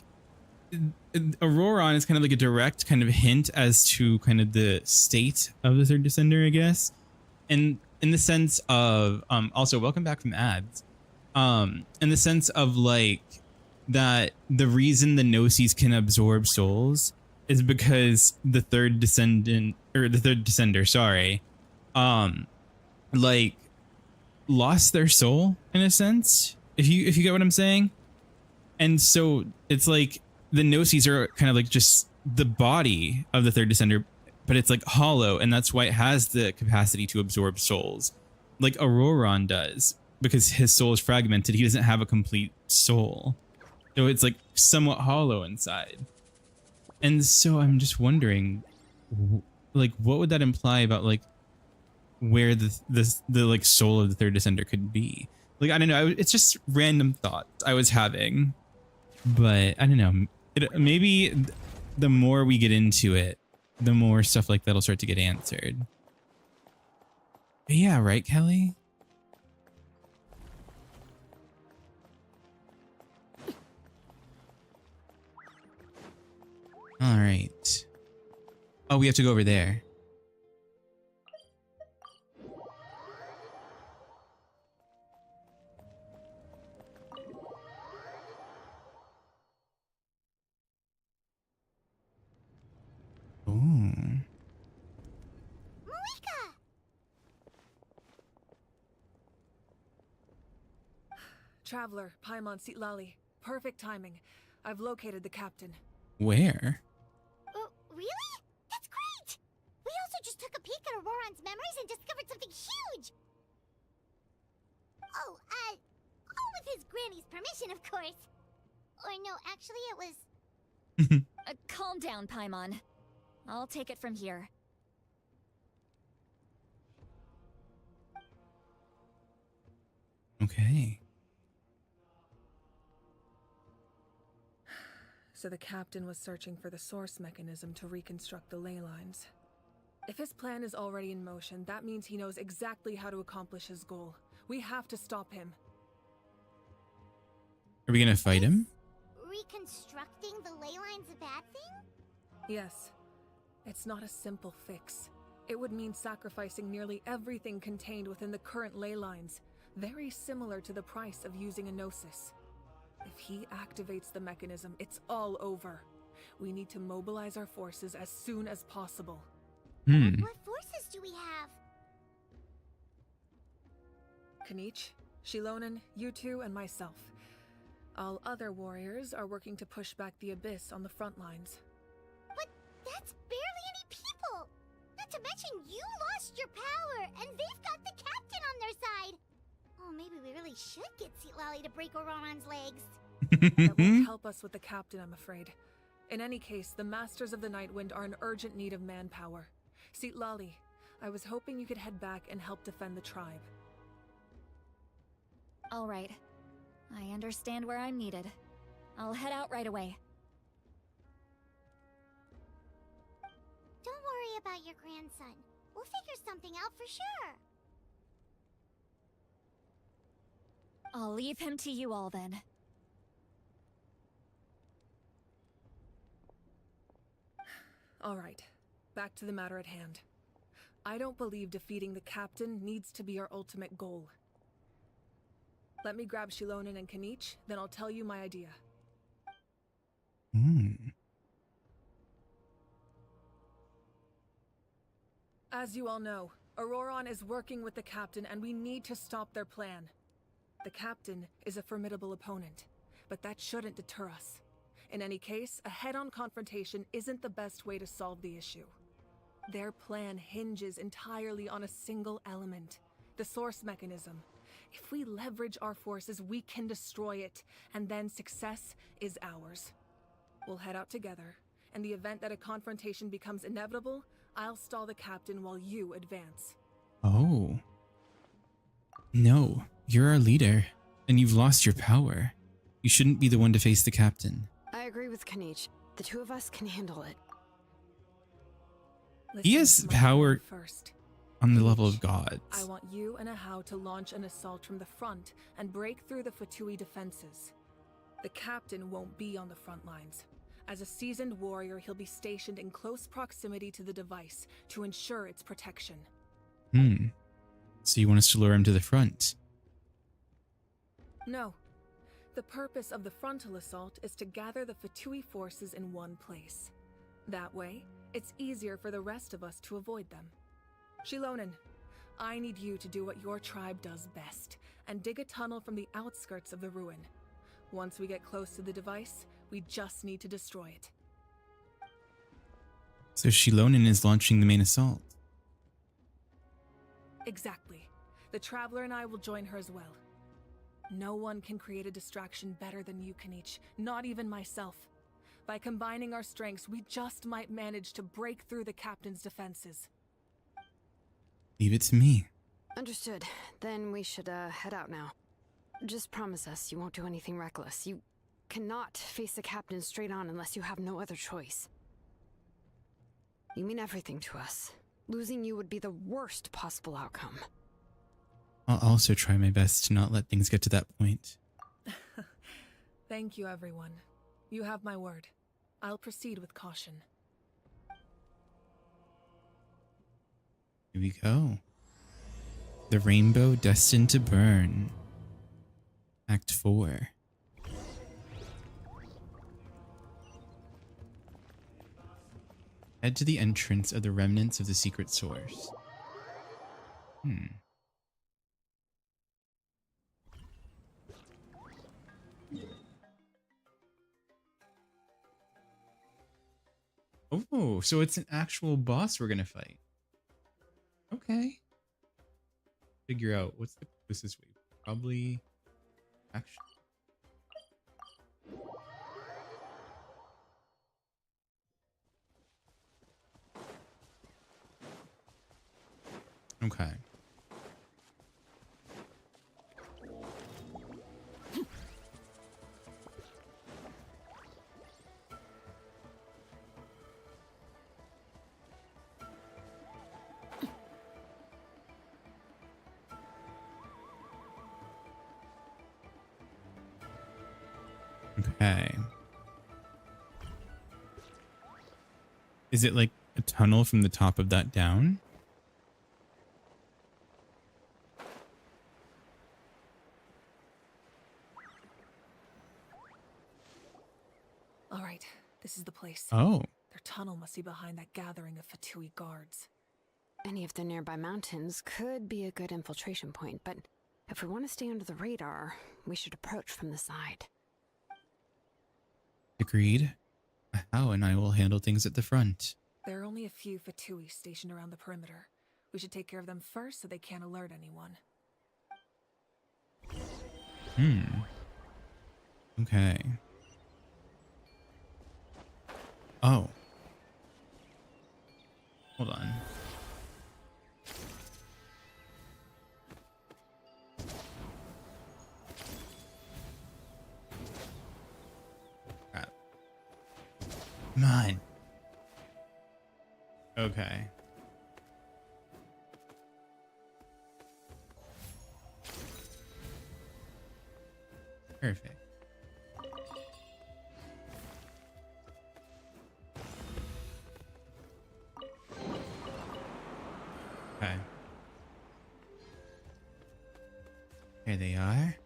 [SPEAKER 2] Auroron is kind of like a direct kind of hint as to kind of the state of the third Descender, I guess. And in the sense of, also welcome back from ads. In the sense of like, that the reason the Gnosis can absorb souls is because the third Descender, sorry, like lost their soul in a sense, if you get what I'm saying. And so it's like the Gnosis are kind of like just the body of the third Descender, but it's like hollow, and that's why it has the capacity to absorb souls like Auroron does, because his soul is fragmented. He doesn't have a complete soul. So it's like somewhat hollow inside. And so I'm just wondering, like, what would that imply about like where the like soul of the third Descender could be? Like, I don't know. It's just random thoughts I was having, but I don't know. Maybe the more we get into it, the more stuff like that'll start to get answered. But yeah, right, Kelly? All right. Oh, we have to go over there. Ooh.
[SPEAKER 6] Traveler, Paimon Sitlali. Perfect timing. I've located the captain.
[SPEAKER 2] Where?
[SPEAKER 7] Really? That's great! We also just took a peek at Auroron's memories and discovered something huge! Oh, all with his granny's permission, of course. Or no, actually it was...
[SPEAKER 8] Calm down, Paimon. I'll take it from here.
[SPEAKER 2] Okay.
[SPEAKER 6] So the captain was searching for the source mechanism to reconstruct the ley lines. If his plan is already in motion, that means he knows exactly how to accomplish his goal. We have to stop him.
[SPEAKER 2] Are we gonna fight him?
[SPEAKER 7] Reconstructing the ley lines a bad thing?
[SPEAKER 6] Yes. It's not a simple fix. It would mean sacrificing nearly everything contained within the current ley lines, very similar to the price of using a Gnosis. If he activates the mechanism, it's all over. We need to mobilize our forces as soon as possible.
[SPEAKER 7] What forces do we have?
[SPEAKER 6] Kanich, Shilonen, you two, and myself. All other warriors are working to push back the Abyss on the front lines.
[SPEAKER 7] But that's barely any people! Not to mention you lost your power, and they've got the captain on their side! Oh, maybe we really should get Sitlali to break Auroron's legs.
[SPEAKER 6] That won't help us with the captain, I'm afraid. In any case, the Masters of the Nightwind are in urgent need of manpower. Sitlali, I was hoping you could head back and help defend the tribe.
[SPEAKER 8] All right. I understand where I'm needed. I'll head out right away.
[SPEAKER 7] Don't worry about your grandson. We'll figure something out for sure.
[SPEAKER 8] I'll leave him to you all then.
[SPEAKER 6] All right. back to the matter at hand. I don't believe defeating the captain needs to be our ultimate goal. Let me grab Shilonen and Kanich, then I'll tell you my idea. As you all know, Auroron is working with the captain and we need to stop their plan. The captain is a formidable opponent, but that shouldn't deter us. In any case, a head-on confrontation isn't the best way to solve the issue. Their plan hinges entirely on a single element, the source mechanism. If we leverage our forces, we can destroy it, and then success is ours. We'll head out together. In the event that a confrontation becomes inevitable, I'll stall the captain while you advance.
[SPEAKER 2] Oh. No, you're our leader, and you've lost your power. You shouldn't be the one to face the captain.
[SPEAKER 4] I agree with Kanich. The two of us can handle it.
[SPEAKER 2] He has power on the level of gods.
[SPEAKER 6] I want you and Ahau to launch an assault from the front and break through the Fatui defenses. The captain won't be on the front lines. As a seasoned warrior, he'll be stationed in close proximity to the device to ensure its protection.
[SPEAKER 2] So you want us to lure him to the front?
[SPEAKER 6] No. The purpose of the frontal assault is to gather the Fatui forces in one place. That way, it's easier for the rest of us to avoid them. Shilonen, I need you to do what your tribe does best, and dig a tunnel from the outskirts of the ruin. Once we get close to the device, we just need to destroy it.
[SPEAKER 2] So Shilonen is launching the main assault.
[SPEAKER 6] Exactly. The Traveler and I will join her as well. No one can create a distraction better than you, Kanich, not even myself. By combining our strengths, we just might manage to break through the captain's defenses.
[SPEAKER 2] Leave it to me.
[SPEAKER 4] Understood. Then we should head out now. Just promise us you won't do anything reckless. You cannot face the captain straight on unless you have no other choice. You mean everything to us. Losing you would be the worst possible outcome.
[SPEAKER 2] I'll also try my best to not let things get to that point.
[SPEAKER 6] Thank you, everyone. You have my word. I'll proceed with caution.
[SPEAKER 2] Here we go. The Rainbow Destined to Burn. Act 4. Head to the entrance of the remnants of the secret source. Oh, so it's an actual boss we're gonna fight. Okay. Figure out what's the closest way. Probably action. Okay. Okay. Is it like a tunnel from the top of that down?
[SPEAKER 6] All right, this is the place.
[SPEAKER 2] Oh.
[SPEAKER 6] Their tunnel must be behind that gathering of Fatui guards.
[SPEAKER 4] Any of the nearby mountains could be a good infiltration point, but if we want to stay under the radar, we should approach from the side.
[SPEAKER 2] Agreed. Ahau and I will handle things at the front.
[SPEAKER 6] There are only a few Fatui stationed around the perimeter. We should take care of them first so they can't alert anyone.
[SPEAKER 2] Okay. Oh. Hold on. Crap. Come on. Okay. Perfect. Okay. Here they are.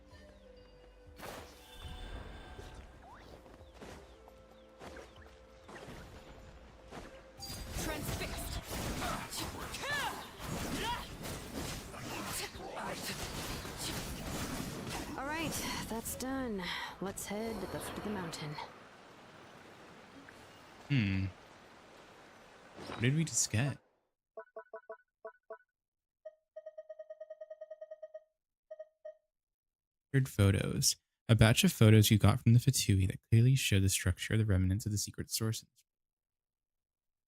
[SPEAKER 6] Transfixed.
[SPEAKER 4] All right, that's done. Let's head to the foot of the mountain.
[SPEAKER 2] What did we just get? Photos. A batch of photos you got from the Fatui that clearly show the structure of the remnants of the secret sources.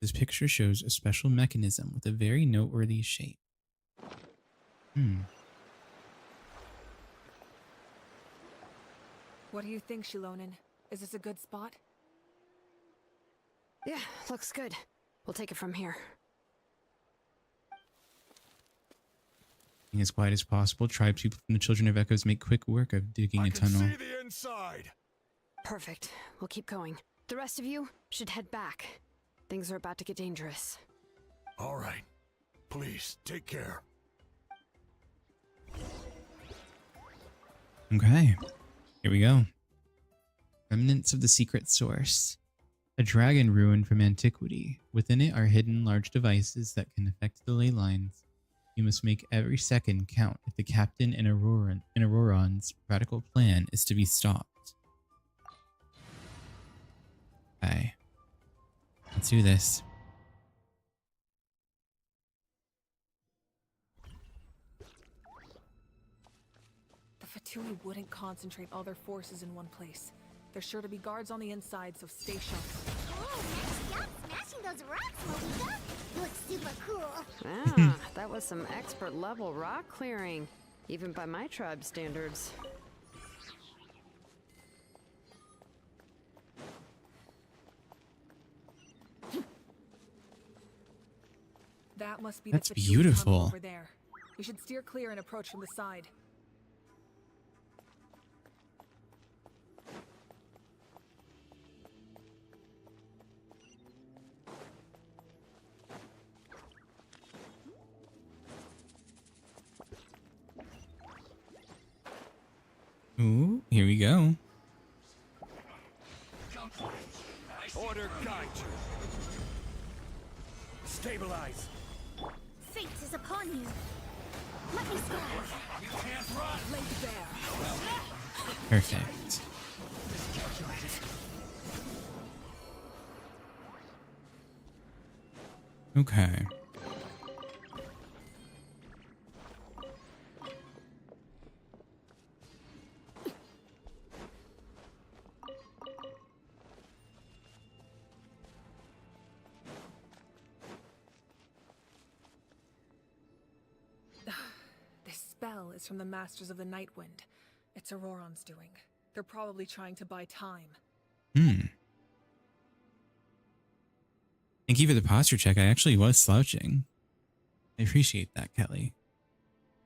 [SPEAKER 2] This picture shows a special mechanism with a very noteworthy shape.
[SPEAKER 6] What do you think, Shilonen? Is this a good spot?
[SPEAKER 4] Yeah, looks good. We'll take it from here.
[SPEAKER 2] Being as quiet as possible, tribespeople from the Children of Echoes make quick work of digging a tunnel.
[SPEAKER 10] I can see the inside.
[SPEAKER 4] Perfect. We'll keep going. The rest of you should head back. Things are about to get dangerous.
[SPEAKER 10] All right. Please, take care.
[SPEAKER 2] Okay. Here we go. Remnants of the secret source. A dragon ruin from antiquity. Within it are hidden large devices that can affect the ley lines. You must make every second count if the captain in Auroron's radical plan is to be stopped. Okay. Let's do this.
[SPEAKER 6] The Fatui wouldn't concentrate all their forces in one place. There's sure to be guards on the inside, so stay sharp.
[SPEAKER 7] Oh, nice job smashing those rocks, Moika. Looks super cool.
[SPEAKER 4] Ah, that was some expert level rock clearing, even by my tribe standards.
[SPEAKER 6] That must be
[SPEAKER 2] That's
[SPEAKER 6] the Fatui
[SPEAKER 2] beautiful.
[SPEAKER 6] tunnel over there. We should steer clear and approach from the side.
[SPEAKER 2] Ooh, here we go.
[SPEAKER 10] Order guide you. Stabilize.
[SPEAKER 7] Fate is upon you. Let me start.
[SPEAKER 10] You can't run.
[SPEAKER 6] Lay bare.
[SPEAKER 2] Perfect. Okay.
[SPEAKER 6] This spell is from the Masters of the Night Wind. It's Auroron's doing. They're probably trying to buy time.
[SPEAKER 2] Thank you for the posture check. I actually was slouching. I appreciate that, Kelly.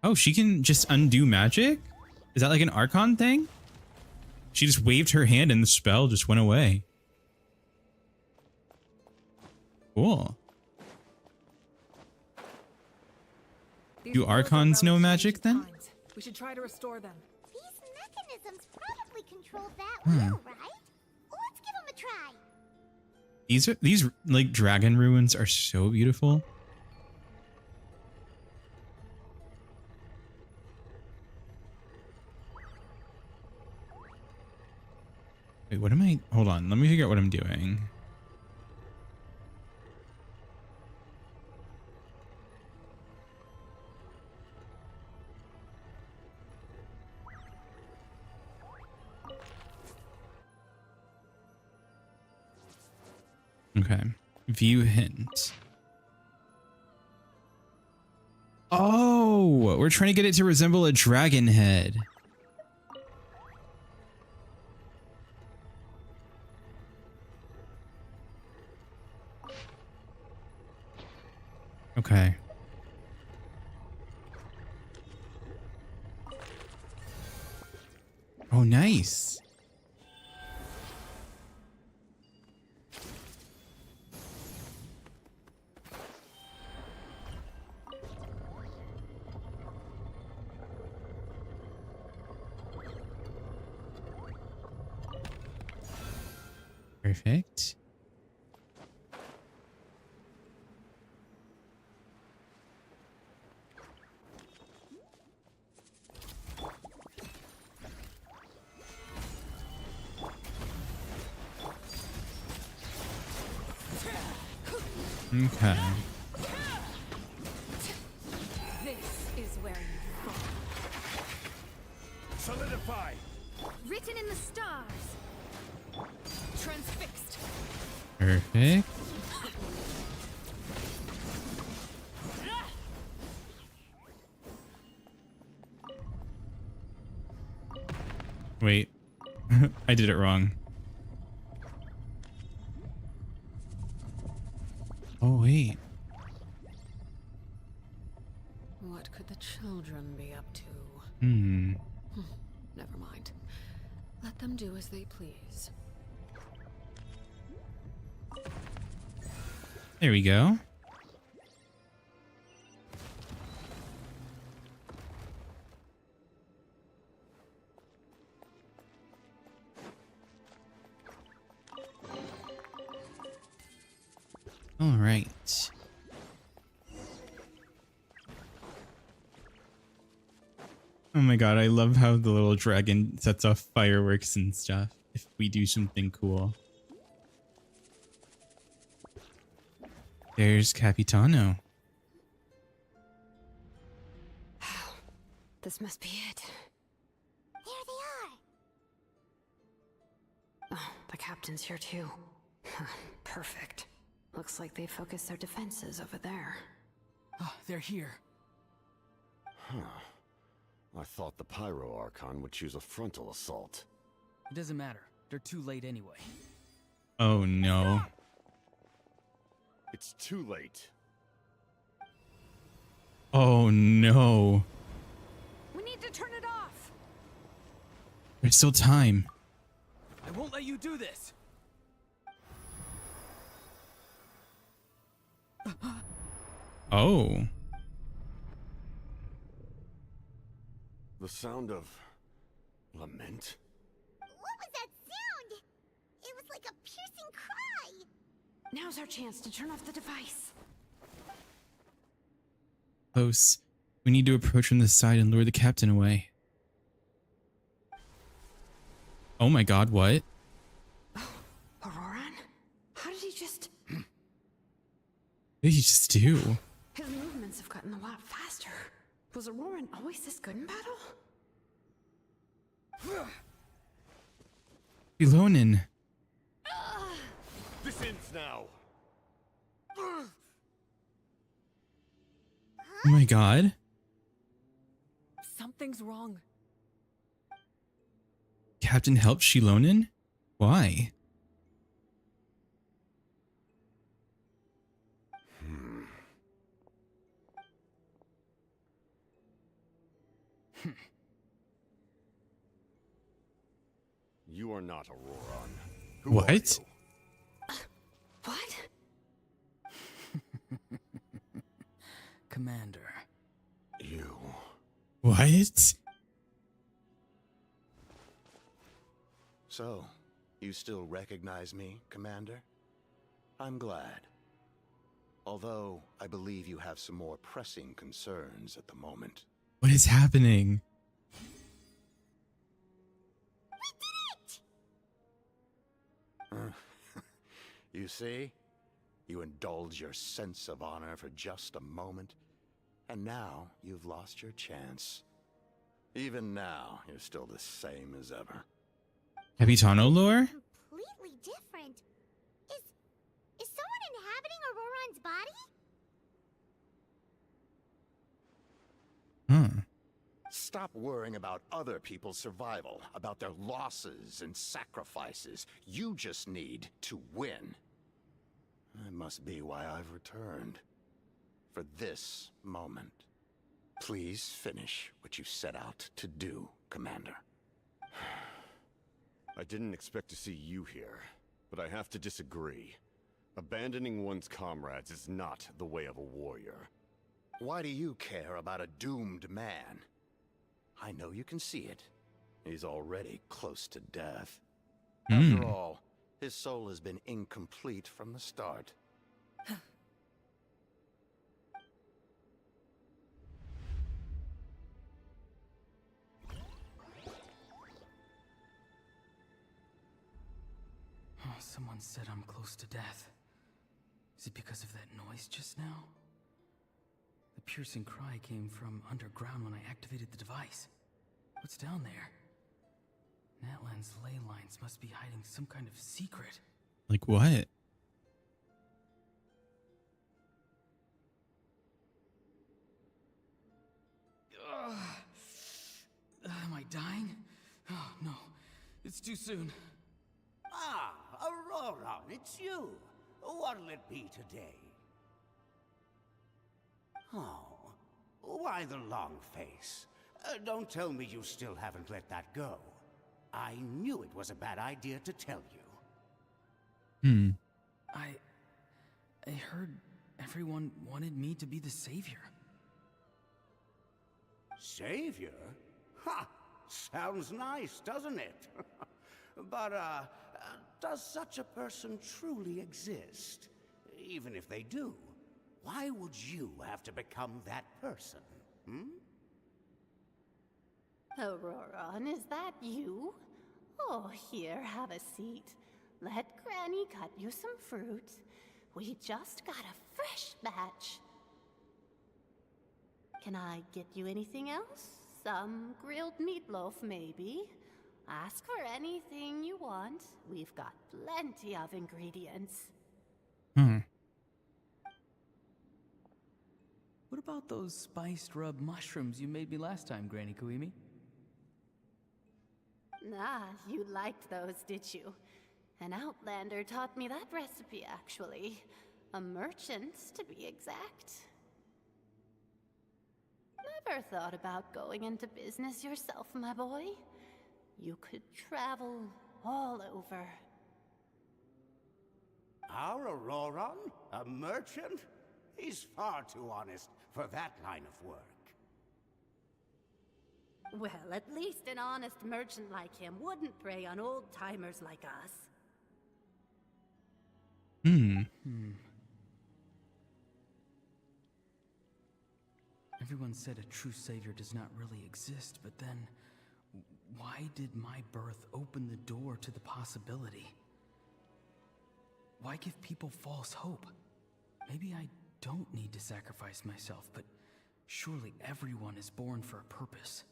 [SPEAKER 2] Oh, she can just undo magic? Is that like an Archon thing? She just waved her hand and the spell just went away. Cool.
[SPEAKER 6] These
[SPEAKER 2] Do
[SPEAKER 6] wheels are
[SPEAKER 2] Archons know
[SPEAKER 6] relics of
[SPEAKER 2] magic
[SPEAKER 6] ancient
[SPEAKER 2] then?
[SPEAKER 6] times. We should try to restore them.
[SPEAKER 7] These mechanisms probably control that wheel, right? Let's give them a try.
[SPEAKER 2] These like dragon ruins are so beautiful. Wait, what am I? Hold on. Let me figure out what I'm doing. Okay. View hint. Oh, we're trying to get it to resemble a dragon head. Okay. Oh, nice. Perfect. Okay.
[SPEAKER 6] This is where you fall.
[SPEAKER 10] Solidify!
[SPEAKER 6] Written in the stars. Transfixed.
[SPEAKER 2] Perfect. Wait. I did it wrong. Oh, wait.
[SPEAKER 6] What could the children be up to? Never mind. Let them do as they please.
[SPEAKER 2] There we go. All right. Oh my god, I love how the little dragon sets off fireworks and stuff if we do something cool. There's Capitano.
[SPEAKER 4] This must be it.
[SPEAKER 7] There they are.
[SPEAKER 4] Oh, the captain's here too. Perfect. Looks like they focused their defenses over there.
[SPEAKER 9] Oh, they're here.
[SPEAKER 11] Huh. I thought the Pyro Archon would choose a frontal assault.
[SPEAKER 9] It doesn't matter. They're too late anyway.
[SPEAKER 2] Oh no.
[SPEAKER 11] It's too late.
[SPEAKER 2] Oh no.
[SPEAKER 6] We need to turn it off.
[SPEAKER 2] There's still time.
[SPEAKER 9] I won't let you do this.
[SPEAKER 2] Oh.
[SPEAKER 11] The sound of lament?
[SPEAKER 7] What was that sound? It was like a piercing cry.
[SPEAKER 4] Now's our chance to turn off the device.
[SPEAKER 2] Close. We need to approach from the side and lure the captain away. Oh my god, what?
[SPEAKER 4] Auroran? How did he just...
[SPEAKER 2] What did he just do?
[SPEAKER 4] His movements have gotten a lot faster. Was Auroran always this good in battle?
[SPEAKER 2] Belonin.
[SPEAKER 11] This ends now.
[SPEAKER 2] Oh my god.
[SPEAKER 6] Something's wrong.
[SPEAKER 2] Captain helped Shilonin? Why?
[SPEAKER 11] You are not Auroran. Who
[SPEAKER 2] What?
[SPEAKER 11] are you?
[SPEAKER 4] What?
[SPEAKER 9] Commander.
[SPEAKER 11] You.
[SPEAKER 2] What?
[SPEAKER 12] So, you still recognize me, Commander? I'm glad. Although, I believe you have some more pressing concerns at the moment.
[SPEAKER 2] What is happening?
[SPEAKER 12] You see? You indulge your sense of honor for just a moment, and now you've lost your chance. Even now, you're still the same as ever.
[SPEAKER 2] Capitano lore?
[SPEAKER 7] Completely different. Is someone inhabiting Auroran's body?
[SPEAKER 2] Huh.
[SPEAKER 12] Stop worrying about other people's survival, about their losses and sacrifices. You just need to win. That must be why I've returned. For this moment. Please finish what you set out to do, Commander.
[SPEAKER 11] I didn't expect to see you here, but I have to disagree. Abandoning one's comrades is not the way of a warrior.
[SPEAKER 12] Why do you care about a doomed man? I know you can see it. He's already close to death. After all, His soul has been incomplete from the start.
[SPEAKER 9] Someone said I'm close to death. Is it because of that noise just now? The piercing cry came from underground when I activated the device. What's down there? Natlan's ley lines must be hiding some kind of secret.
[SPEAKER 2] Like what?
[SPEAKER 9] Am I dying? Oh, no. It's too soon.
[SPEAKER 13] Ah, Aurora, it's you. What'll it be today? Oh, why the long face? Don't tell me you still haven't let that go. I knew it was a bad idea to tell you.
[SPEAKER 9] I heard everyone wanted me to be the savior.
[SPEAKER 13] Savior? Ha! Sounds nice, doesn't it? But, does such a person truly exist? Even if they do, why would you have to become that person?
[SPEAKER 14] Auroron, is that you? Oh, here, have a seat. Let Granny cut you some fruit. We just got a fresh batch. Can I get you anything else? Some grilled meatloaf, maybe? Ask for anything you want. We've got plenty of ingredients.
[SPEAKER 9] What about those spiced rub mushrooms you made me last time, Granny Kuimi?
[SPEAKER 14] Ah, you liked those, did you? An outlander taught me that recipe, actually. A merchant, to be exact. Never thought about going into business yourself, my boy? You could travel all over.
[SPEAKER 13] Our Auroron? A merchant? He's far too honest for that line of work.
[SPEAKER 14] Well, at least an honest merchant like him wouldn't prey on old-timers like us.
[SPEAKER 9] Everyone said a true savior does not really exist, but then why did my birth open the door to the possibility? Why give people false hope? Maybe I don't need to sacrifice myself, but surely everyone is born for a purpose.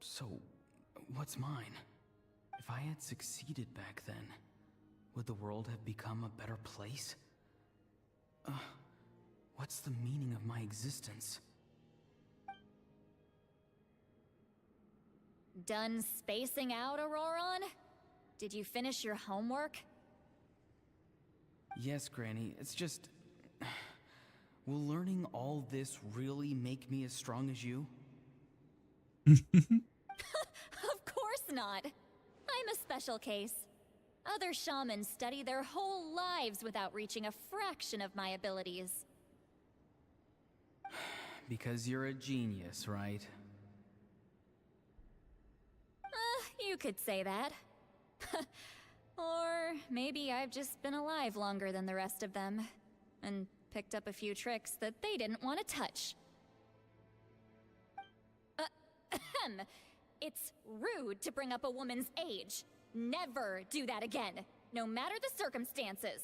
[SPEAKER 9] So, what's mine? If I had succeeded back then, would the world have become a better place? What's the meaning of my existence?
[SPEAKER 8] Done spacing out, Auroron? Did you finish your homework?
[SPEAKER 9] Yes, Granny. It's just... Will learning all this really make me as strong as you?
[SPEAKER 8] Of course not. I'm a special case. Other shamans study their whole lives without reaching a fraction of my abilities.
[SPEAKER 9] Because you're a genius, right?
[SPEAKER 8] You could say that. Or maybe I've just been alive longer than the rest of them, and picked up a few tricks that they didn't want to touch. It's rude to bring up a woman's age. Never do that again, no matter the circumstances.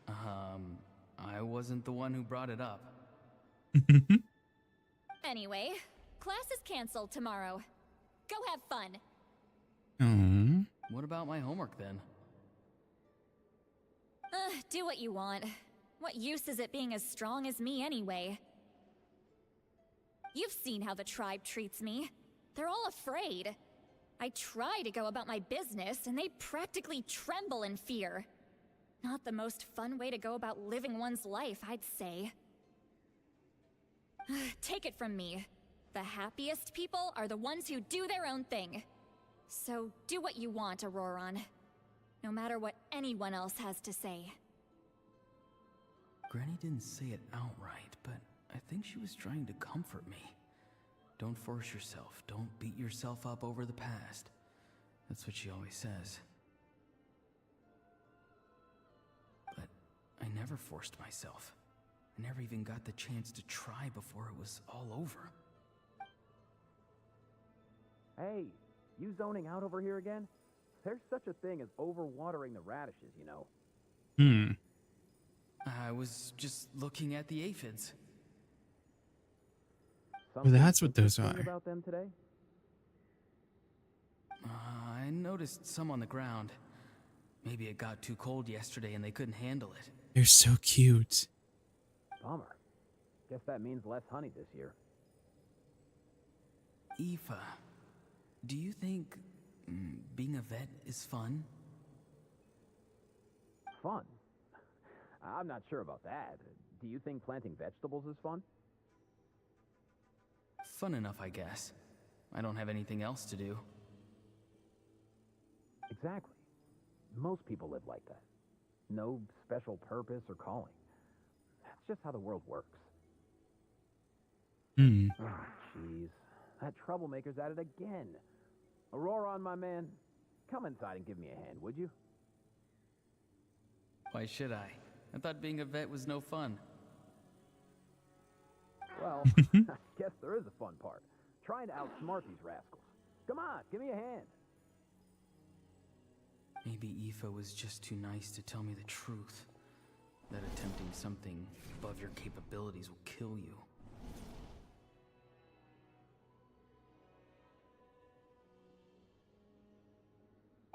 [SPEAKER 9] I wasn't the one who brought it up.
[SPEAKER 8] Anyway, class is canceled tomorrow. Go have fun.
[SPEAKER 9] What about my homework then?
[SPEAKER 8] Do what you want. What use is it being as strong as me anyway? You've seen how the tribe treats me. They're all afraid. I try to go about my business, and they practically tremble in fear. Not the most fun way to go about living one's life, I'd say. Take it from me. The happiest people are the ones who do their own thing. So do what you want, Auroron. No matter what anyone else has to say.
[SPEAKER 9] Granny didn't say it outright, but I think she was trying to comfort me. Don't force yourself. Don't beat yourself up over the past. That's what she always says. But I never forced myself. I never even got the chance to try before it was all over.
[SPEAKER 15] Hey, you zoning out over here again? There's such a thing as overwatering the radishes, you know.
[SPEAKER 9] I was just looking at the aphids.
[SPEAKER 2] Well, that's what those are.
[SPEAKER 15] About them today?
[SPEAKER 9] I noticed some on the ground. Maybe it got too cold yesterday and they couldn't handle it.
[SPEAKER 2] They're so cute.
[SPEAKER 15] Bummer. Guess that means less honey this year.
[SPEAKER 9] Aoife, do you think being a vet is fun?
[SPEAKER 15] Fun? I'm not sure about that. Do you think planting vegetables is fun?
[SPEAKER 9] Fun enough, I guess. I don't have anything else to do.
[SPEAKER 15] Exactly. Most people live like that. No special purpose or calling. That's just how the world works. Oh, jeez. That troublemaker's at it again. Aurora, my man, come inside and give me a hand, would you?
[SPEAKER 9] Why should I? I thought being a vet was no fun.
[SPEAKER 15] Well, I guess there is a fun part. Trying to outsmart these rascals. Come on, give me a hand.
[SPEAKER 9] Maybe Aoife was just too nice to tell me the truth. That attempting something above your capabilities will kill you.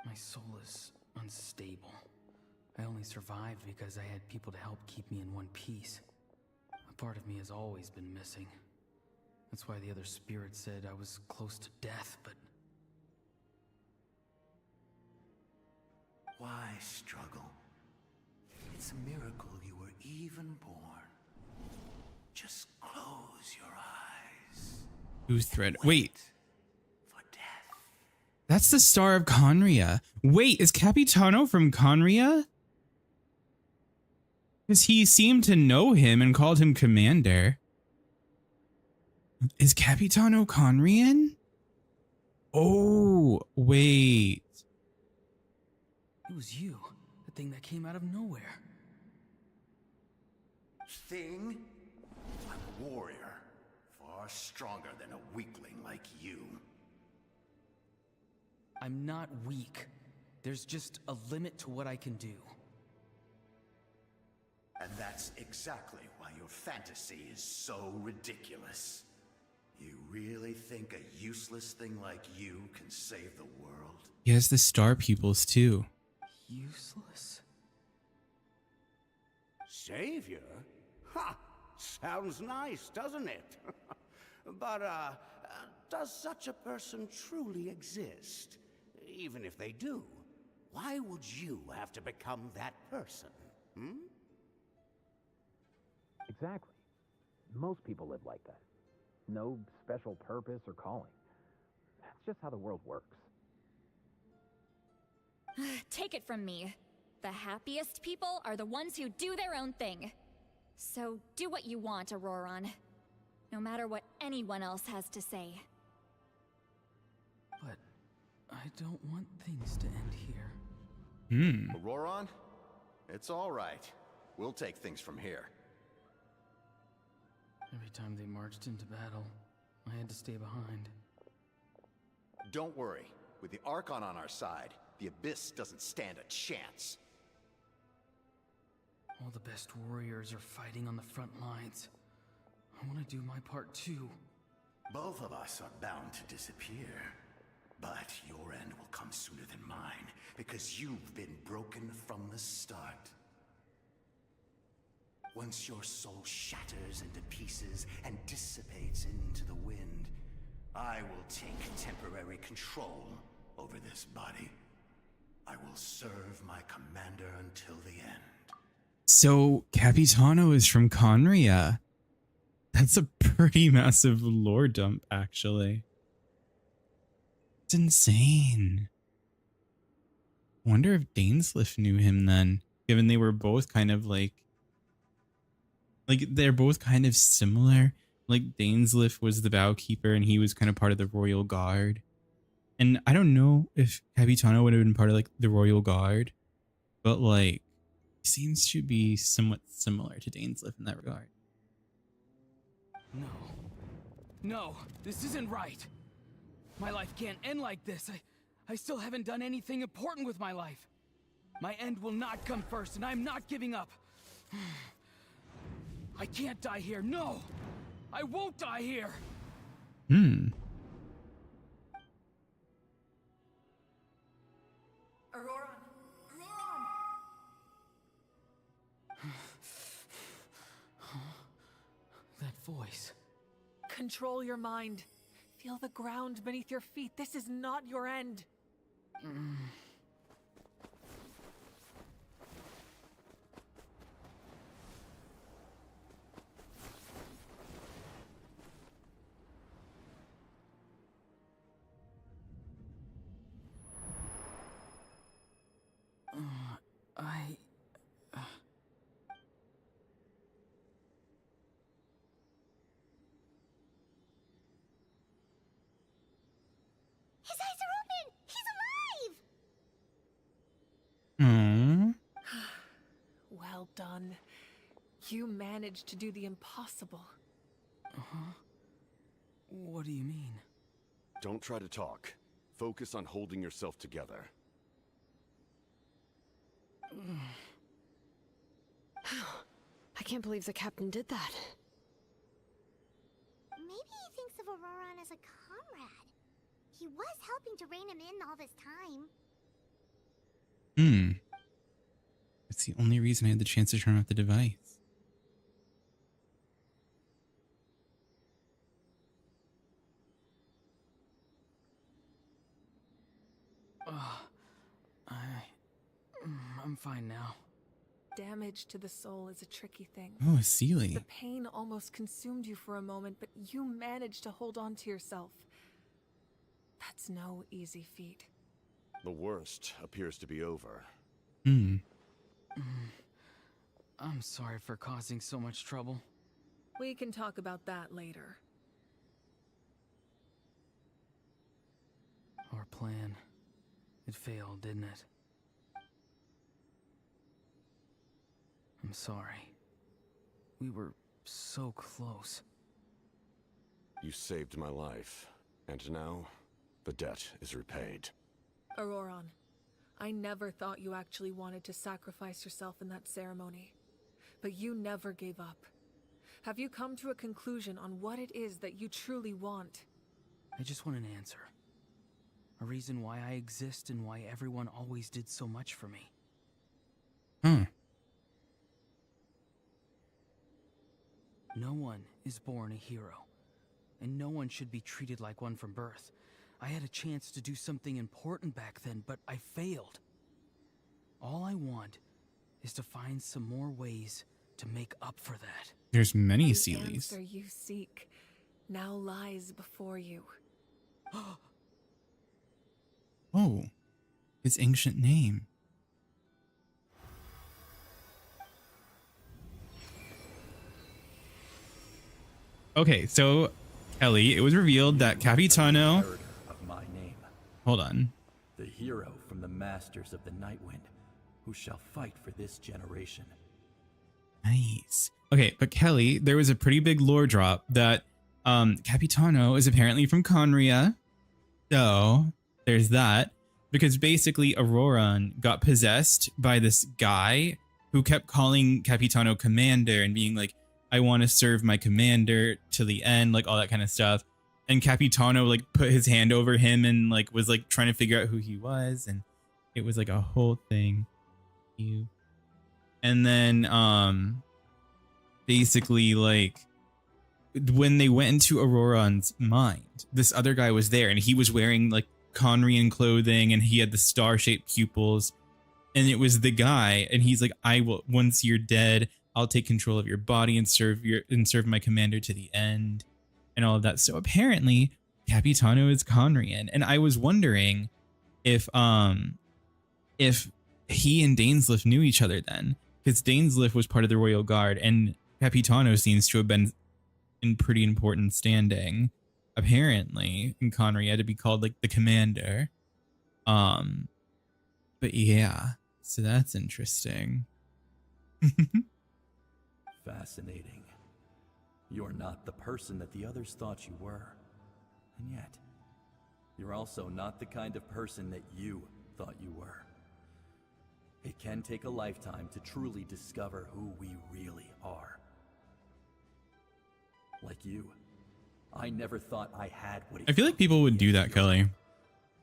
[SPEAKER 9] My soul is unstable. I only survived because I had people to help keep me in one piece. A part of me has always been missing. That's why the other spirits said I was close to death, but...
[SPEAKER 13] Why struggle? It's a miracle you were even born. Just close your eyes.
[SPEAKER 2] Who's thread? Wait. That's the star of Conria. Wait, is Capitano from Conria? Because he seemed to know him and called him Commander. Is Capitano Conrian? Oh, wait.
[SPEAKER 9] It was you, the thing that came out of nowhere.
[SPEAKER 12] Thing? I'm a warrior, far stronger than a weakling like you.
[SPEAKER 9] I'm not weak. There's just a limit to what I can do.
[SPEAKER 12] And that's exactly why your fantasy is so ridiculous. You really think a useless thing like you can save the world?
[SPEAKER 2] He has the star pupils too.
[SPEAKER 9] Useless?
[SPEAKER 13] Savior? Ha! Sounds nice, doesn't it? But, does such a person truly exist? Even if they do, why would you have to become that person?
[SPEAKER 15] Exactly. Most people live like that. No special purpose or calling. That's just how the world works.
[SPEAKER 8] Take it from me. The happiest people are the ones who do their own thing. So do what you want, Auroron. No matter what anyone else has to say.
[SPEAKER 9] But I don't want things to end here.
[SPEAKER 12] Auroron? It's all right. We'll take things from here.
[SPEAKER 9] Every time they marched into battle, I had to stay behind.
[SPEAKER 12] Don't worry. With the Archon on our side, the Abyss doesn't stand a chance.
[SPEAKER 9] All the best warriors are fighting on the front lines. I want to do my part too.
[SPEAKER 12] Both of us are bound to disappear. But your end will come sooner than mine, because you've been broken from the start. Once your soul shatters into pieces and dissipates into the wind, I will take temporary control over this body. I will serve my commander until the end.
[SPEAKER 2] So Capitano is from Conria. That's a pretty massive lore dump, actually. It's insane. I wonder if Dainsleif knew him then, given they were both kind of like they're both kind of similar. Like Dainsleif was the Bowkeeper and he was kind of part of the Royal Guard. And I don't know if Capitano would have been part of like the Royal Guard, but like he seems to be somewhat similar to Dainsleif in that regard.
[SPEAKER 16] No. No, this isn't right. My life can't end like this. I still haven't done anything important with my life. My end will not come first, and I'm not giving up. I can't die here. No! I won't die here!
[SPEAKER 6] Aurora!
[SPEAKER 16] That voice.
[SPEAKER 6] Control your mind. Feel the ground beneath your feet. This is not your end.
[SPEAKER 7] His eyes are open! He's alive!
[SPEAKER 6] Well done. You managed to do the impossible.
[SPEAKER 16] What do you mean?
[SPEAKER 11] Don't try to talk. Focus on holding yourself together.
[SPEAKER 4] I can't believe the captain did that.
[SPEAKER 7] Maybe he thinks of Auroran as a comrade. He was helping to rein him in all this time.
[SPEAKER 2] It's the only reason I had the chance to turn off the device.
[SPEAKER 16] I'm fine now.
[SPEAKER 6] Damage to the soul is a tricky thing.
[SPEAKER 2] Oh, Sealy.
[SPEAKER 6] The pain almost consumed you for a moment, but you managed to hold on to yourself. That's no easy feat.
[SPEAKER 11] The worst appears to be over.
[SPEAKER 16] I'm sorry for causing so much trouble.
[SPEAKER 6] We can talk about that later.
[SPEAKER 16] Our plan. It failed, didn't it? I'm sorry. We were so close.
[SPEAKER 11] You saved my life, and now the debt is repaid.
[SPEAKER 6] Auroran, I never thought you actually wanted to sacrifice yourself in that ceremony. But you never gave up. Have you come to a conclusion on what it is that you truly want?
[SPEAKER 16] I just want an answer. A reason why I exist and why everyone always did so much for me. No one is born a hero, and no one should be treated like one from birth. I had a chance to do something important back then, but I failed. All I want is to find some more ways to make up for that.
[SPEAKER 2] There's many
[SPEAKER 6] The
[SPEAKER 2] Sealies.
[SPEAKER 6] answer you seek now lies before you.
[SPEAKER 2] Oh, his ancient name. Okay, so Ellie, it was revealed that Capitano.
[SPEAKER 17] Of my name.
[SPEAKER 2] Hold on.
[SPEAKER 17] The hero from the masters of the Nightwind, who shall fight for this generation.
[SPEAKER 2] Nice. Okay, but Kelly, there was a pretty big lore drop that Capitano is apparently from Conria. So there's that. Because basically Auroran got possessed by this guy who kept calling Capitano Commander and being like, I want to serve my commander to the end, like all that kind of stuff. And Capitano like put his hand over him and like was like trying to figure out who he was, and it was like a whole thing. And then basically like when they went into Auroran's mind, this other guy was there and he was wearing like Conrian clothing and he had the star-shaped pupils, and it was the guy, and he's like, I will, once you're dead, I'll take control of your body and serve my commander to the end, and all of that. So apparently Capitano is Conrian, and I was wondering if he and Dainsleif knew each other then, because Dainsleif was part of the Royal Guard and Capitano seems to have been in pretty important standing. apparently, in Connery, he had to be called like the commander. But yeah, so that's interesting.
[SPEAKER 17] Fascinating. You're not the person that the others thought you were. And yet, you're also not the kind of person that you thought you were. It can take a lifetime to truly discover who we really are. Like you, I never thought I had what it
[SPEAKER 2] I feel like people would do that, Kelly.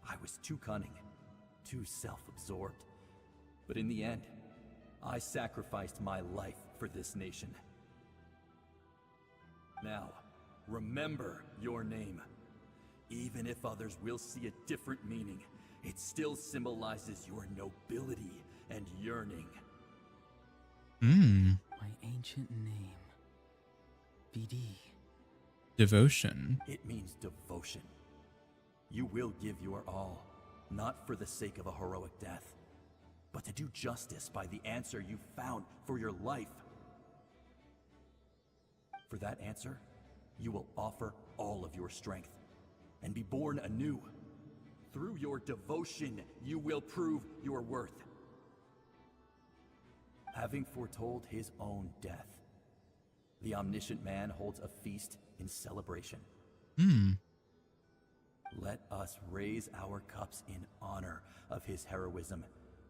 [SPEAKER 17] I was too cunning, too self-absorbed. But in the end, I sacrificed my life for this nation. Now, remember your name. Even if others will see a different meaning, it still symbolizes your nobility and yearning.
[SPEAKER 16] My ancient name. BD.
[SPEAKER 2] Devotion.
[SPEAKER 17] It means devotion. You will give your all, not for the sake of a heroic death, but to do justice by the answer you found for your life. For that answer, you will offer all of your strength and be born anew. Through your devotion, you will prove your worth. Having foretold his own death, the omniscient man holds a feast in celebration. Let us raise our cups in honor of his heroism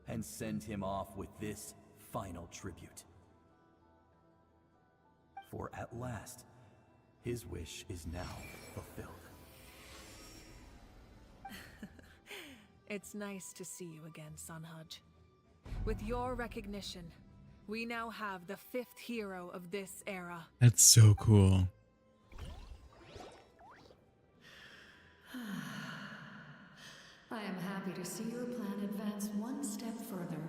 [SPEAKER 17] and send him off with this final tribute. For at last, his wish is now fulfilled.
[SPEAKER 6] It's nice to see you again, Son Hudge. With your recognition, we now have the 5th hero of this era.
[SPEAKER 2] That's so cool.
[SPEAKER 18] I am happy to see your plan advance one step further.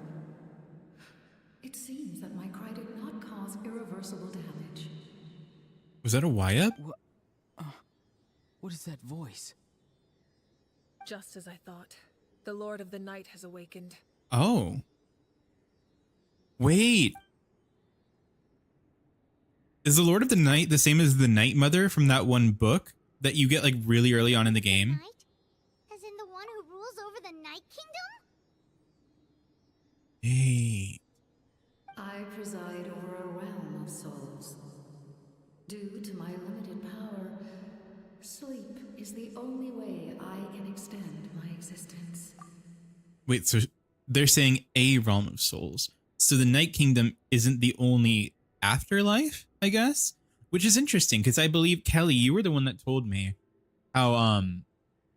[SPEAKER 18] It seems that my cry did not cause irreversible damage.
[SPEAKER 2] Was that a Wyatt?
[SPEAKER 16] What is that voice?
[SPEAKER 6] Just as I thought. The Lord of the Night has awakened.
[SPEAKER 2] Oh. Wait. Is the Lord of the Night the same as the Night Mother from that one book that you get like really early on in the game?
[SPEAKER 7] As in the one who rules over the Night Kingdom?
[SPEAKER 2] Hey.
[SPEAKER 18] I preside over a realm of souls. Due to my limited power, sleep is the only way I can extend my existence.
[SPEAKER 2] Wait, so they're saying a realm of souls. So the Night Kingdom isn't the only afterlife, I guess? Which is interesting because I believe, Kelly, you were the one that told me how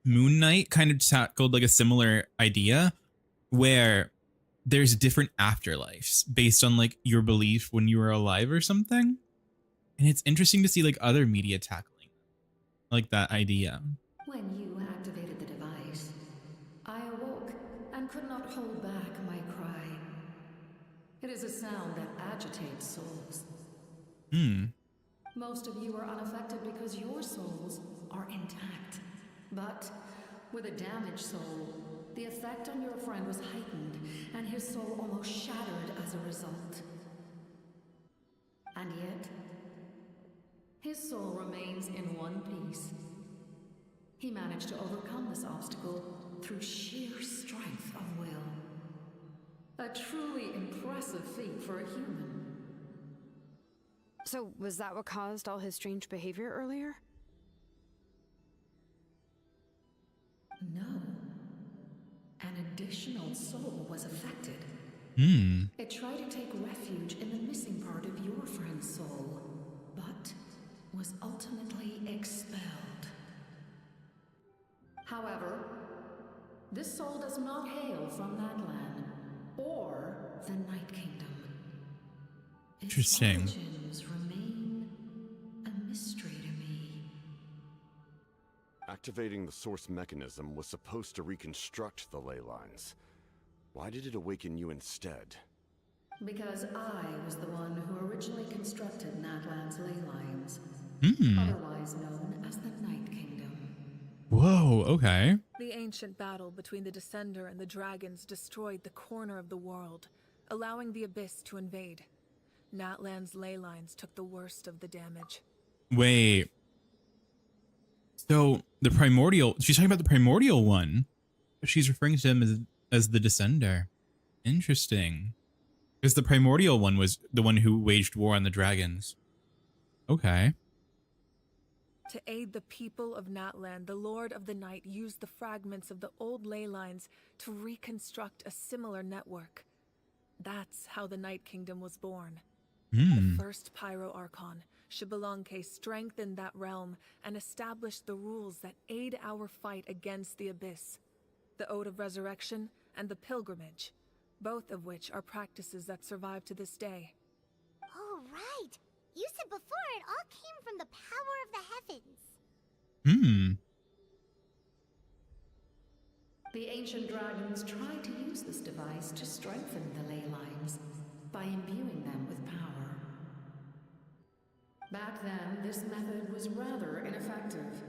[SPEAKER 2] Moon Knight kind of tackled like a similar idea where there's different afterlives based on like your belief when you were alive or something. And it's interesting to see like other media tackling like that idea.
[SPEAKER 18] When you activated the device, I awoke and could not hold back my cry. It is a sound that agitates souls. Most of you are unaffected because your souls are intact. But with a damaged soul, the effect on your friend was heightened, and his soul almost shattered as a result. And yet, his soul remains in one piece. He managed to overcome this obstacle through sheer strength of will. A truly impressive feat for a human.
[SPEAKER 4] So, was that what caused all his strange behavior earlier?
[SPEAKER 18] No. An additional soul was affected. It tried to take refuge in the missing part of your friend's soul, but was ultimately expelled. However, this soul does not hail from Natlan or the Night Kingdom.
[SPEAKER 2] Interesting.
[SPEAKER 18] Its origins remain a mystery to me.
[SPEAKER 11] Activating the source mechanism was supposed to reconstruct the ley lines. Why did it awaken you instead?
[SPEAKER 18] Because I was the one who originally constructed Natlan's ley lines, otherwise known as the Night Kingdom.
[SPEAKER 2] Whoa, okay.
[SPEAKER 6] The ancient battle between the Descender and the dragons destroyed the corner of the world, allowing the Abyss to invade. Natlan's ley lines took the worst of the damage.
[SPEAKER 2] Wait. So the primordial, she's talking about the primordial one. She's referring to him as the Descender. Interesting. Because the primordial one was the one who waged war on the dragons. Okay.
[SPEAKER 6] To aid the people of Natlan, the Lord of the Night used the fragments of the old ley lines to reconstruct a similar network. That's how the Night Kingdom was born. The first Pyro Archon, Xbalanque, strengthened that realm and established the rules that aid our fight against the Abyss. The Ode of Resurrection and the Pilgrimage, both of which are practices that survive to this day.
[SPEAKER 7] Oh, right. You said before it all came from the power of the heavens.
[SPEAKER 18] The ancient dragons tried to use this device to strengthen the ley lines by imbuing them with power. Back then, this method was rather ineffective.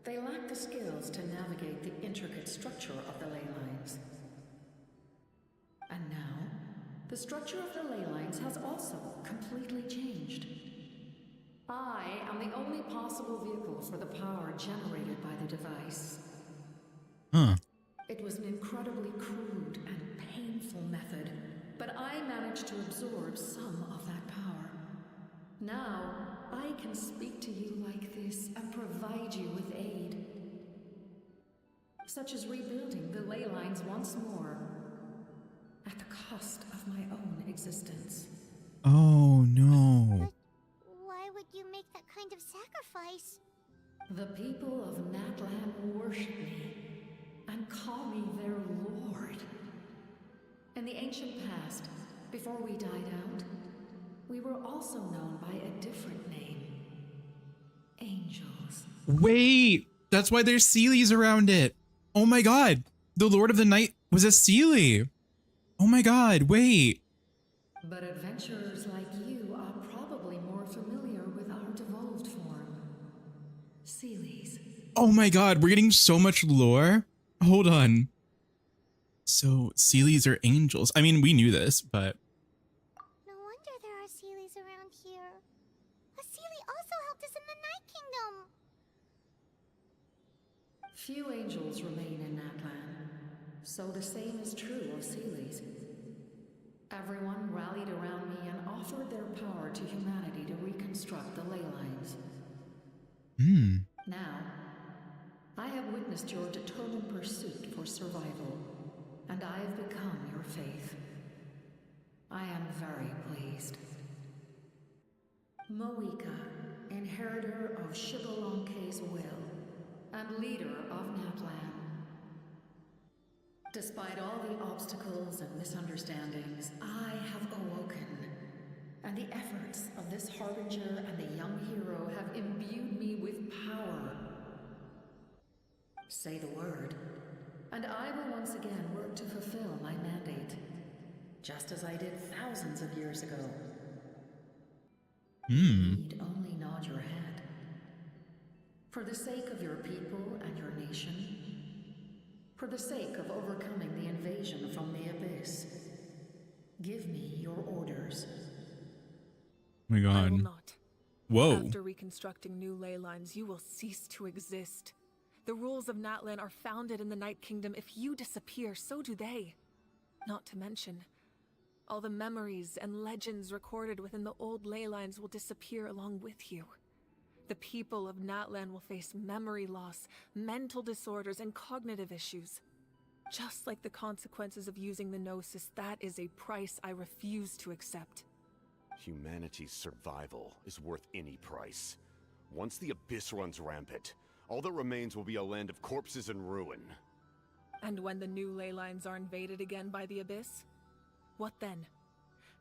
[SPEAKER 18] They lacked the skills to navigate the intricate structure of the ley lines. And now, the structure of the ley lines has also completely changed. I am the only possible vehicle for the power generated by the device. It was an incredibly crude and painful method, but I managed to absorb some of that power. Now, I can speak to you like this and provide you with aid. Such as rebuilding the ley lines once more, at the cost of my own existence.
[SPEAKER 2] Oh, no.
[SPEAKER 7] But why would you make that kind of sacrifice?
[SPEAKER 18] The people of Natlan worship me and call me their lord. In the ancient past, before we died out, we were also known by a different name. Angels.
[SPEAKER 2] Wait, that's why there's Seelies around it. Oh my god. The Lord of the Night was a Seelie. Oh my god, wait.
[SPEAKER 18] But adventurers like you are probably more familiar with our devolved form. Seelies.
[SPEAKER 2] Oh my god, we're getting so much lore. Hold on. So, Seelies are angels. I mean, we knew this, but...
[SPEAKER 7] No wonder there are Seelies around here. A Seelie also helped us in the Night Kingdom.
[SPEAKER 18] Few angels remain in Natlan, so the same is true of Seelies. Everyone rallied around me and offered their power to humanity to reconstruct the ley lines. Now, I have witnessed your determined pursuit for survival, and I have become your faith. I am very pleased. Moika, inheritor of Xbalanque's will, and leader of Natlan. Despite all the obstacles and misunderstandings, I have awoken, and the efforts of this harbinger and the young hero have imbued me with power. Say the word, and I will once again work to fulfill my mandate, just as I did thousands of years ago. You need only nod your head. For the sake of your people and your nation, for the sake of overcoming the invasion from the Abyss, give me your orders.
[SPEAKER 2] Oh my god.
[SPEAKER 6] I will not.
[SPEAKER 2] Whoa.
[SPEAKER 6] After reconstructing new ley lines, you will cease to exist. The rules of Natlan are founded in the Night Kingdom. If you disappear, so do they. Not to mention, all the memories and legends recorded within the old ley lines will disappear along with you. The people of Natlan will face memory loss, mental disorders, and cognitive issues. Just like the consequences of using the Gnosis, that is a price I refuse to accept.
[SPEAKER 11] Humanity's survival is worth any price. Once the Abyss runs rampant, all that remains will be a land of corpses and ruin.
[SPEAKER 6] And when the new ley lines are invaded again by the Abyss? What then?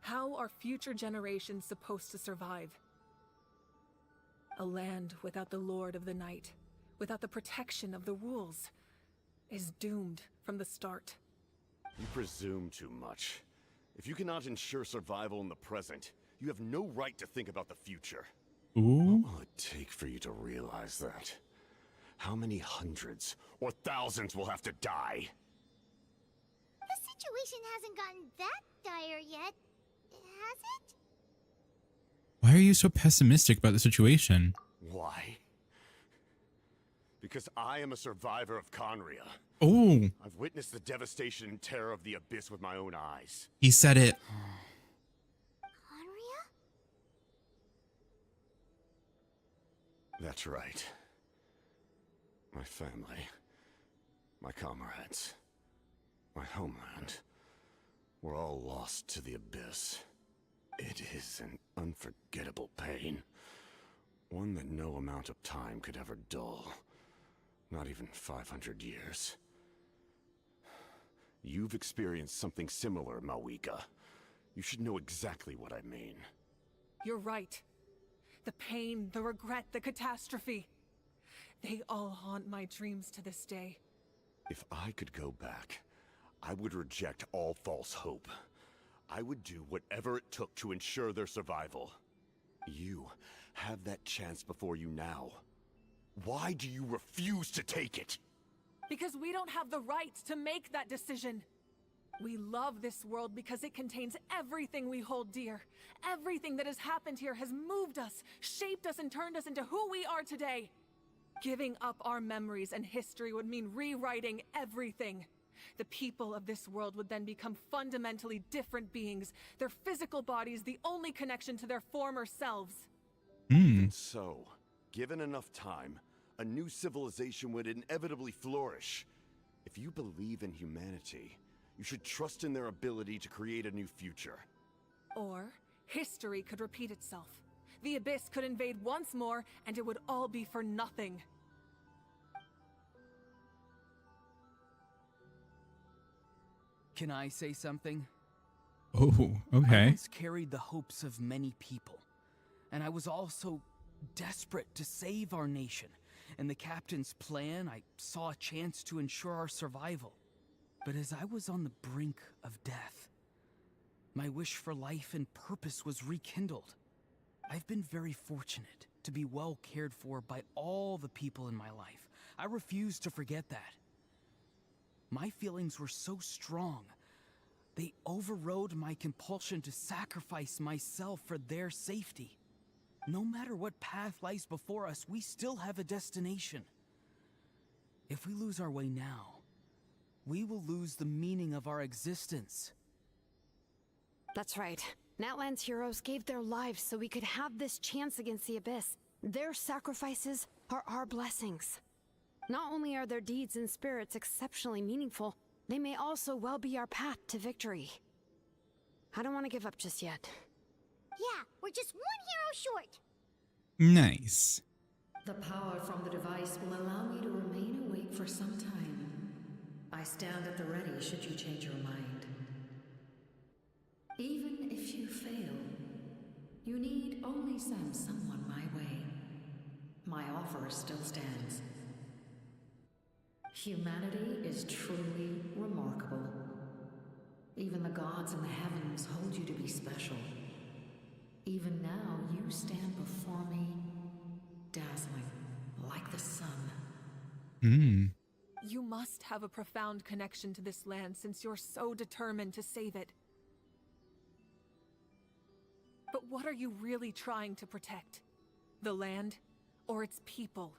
[SPEAKER 6] How are future generations supposed to survive? A land without the Lord of the Night, without the protection of the rules, is doomed from the start.
[SPEAKER 11] You presume too much. If you cannot ensure survival in the present, you have no right to think about the future.
[SPEAKER 2] Ooh.
[SPEAKER 11] What will it take for you to realize that? How many hundreds or thousands will have to die?
[SPEAKER 7] The situation hasn't gotten that dire yet, has it?
[SPEAKER 2] Why are you so pessimistic about the situation?
[SPEAKER 11] Why? Because I am a survivor of Conria.
[SPEAKER 2] Oh.
[SPEAKER 11] I've witnessed the devastation and terror of the Abyss with my own eyes.
[SPEAKER 2] He said it.
[SPEAKER 7] Conria?
[SPEAKER 11] That's right. My family, my comrades, my homeland, were all lost to the Abyss. It is an unforgettable pain. One that no amount of time could ever dull. Not even 500 years. You've experienced something similar, Mawika. You should know exactly what I mean.
[SPEAKER 6] You're right. The pain, the regret, the catastrophe. They all haunt my dreams to this day.
[SPEAKER 11] If I could go back, I would reject all false hope. I would do whatever it took to ensure their survival. You have that chance before you now. Why do you refuse to take it?
[SPEAKER 6] Because we don't have the right to make that decision. We love this world because it contains everything we hold dear. Everything that has happened here has moved us, shaped us, and turned us into who we are today. Giving up our memories and history would mean rewriting everything. The people of this world would then become fundamentally different beings, their physical bodies the only connection to their former selves.
[SPEAKER 11] Even so, given enough time, a new civilization would inevitably flourish. If you believe in humanity, you should trust in their ability to create a new future.
[SPEAKER 6] Or, history could repeat itself. The Abyss could invade once more, and it would all be for nothing.
[SPEAKER 16] Can I say something?
[SPEAKER 2] Oh,
[SPEAKER 16] I
[SPEAKER 2] okay.
[SPEAKER 16] once carried the hopes of many people, and I was also desperate to save our nation. In the captain's plan, I saw a chance to ensure our survival. But as I was on the brink of death, my wish for life and purpose was rekindled. I've been very fortunate to be well cared for by all the people in my life. I refuse to forget that. My feelings were so strong, they overrode my compulsion to sacrifice myself for their safety. No matter what path lies before us, we still have a destination. If we lose our way now, we will lose the meaning of our existence.
[SPEAKER 4] That's right. Natlan's heroes gave their lives so we could have this chance against the Abyss. Their sacrifices are our blessings. Not only are their deeds and spirits exceptionally meaningful, they may also well be our path to victory. I don't want to give up just yet.
[SPEAKER 7] Yeah, we're just one hero short.
[SPEAKER 2] Nice.
[SPEAKER 18] The power from the device will allow me to remain awake for some time. I stand at the ready should you change your mind. Even if you fail, you need only send someone my way. My offer still stands. Humanity is truly remarkable. Even the gods in the heavens hold you to be special. Even now, you stand before me, dazzling like the sun.
[SPEAKER 6] You must have a profound connection to this land since you're so determined to save it. But what are you really trying to protect? The land or its people?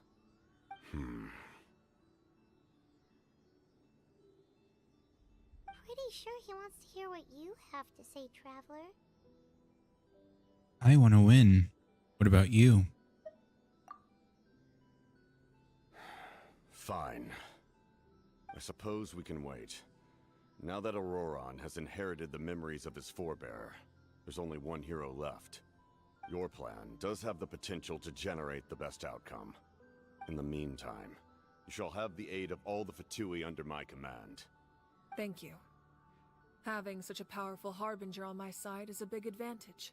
[SPEAKER 7] Pretty sure he wants to hear what you have to say, Traveler.
[SPEAKER 2] I want to win. What about you?
[SPEAKER 11] Fine. I suppose we can wait. Now that Auroron has inherited the memories of his forebearer, there's only one hero left. Your plan does have the potential to generate the best outcome. In the meantime, you shall have the aid of all the Fatui under my command.
[SPEAKER 6] Thank you. Having such a powerful harbinger on my side is a big advantage.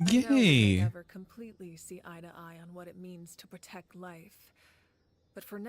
[SPEAKER 6] I know we may
[SPEAKER 2] Yay!
[SPEAKER 6] never completely see eye to eye on what it means to protect life, but for now,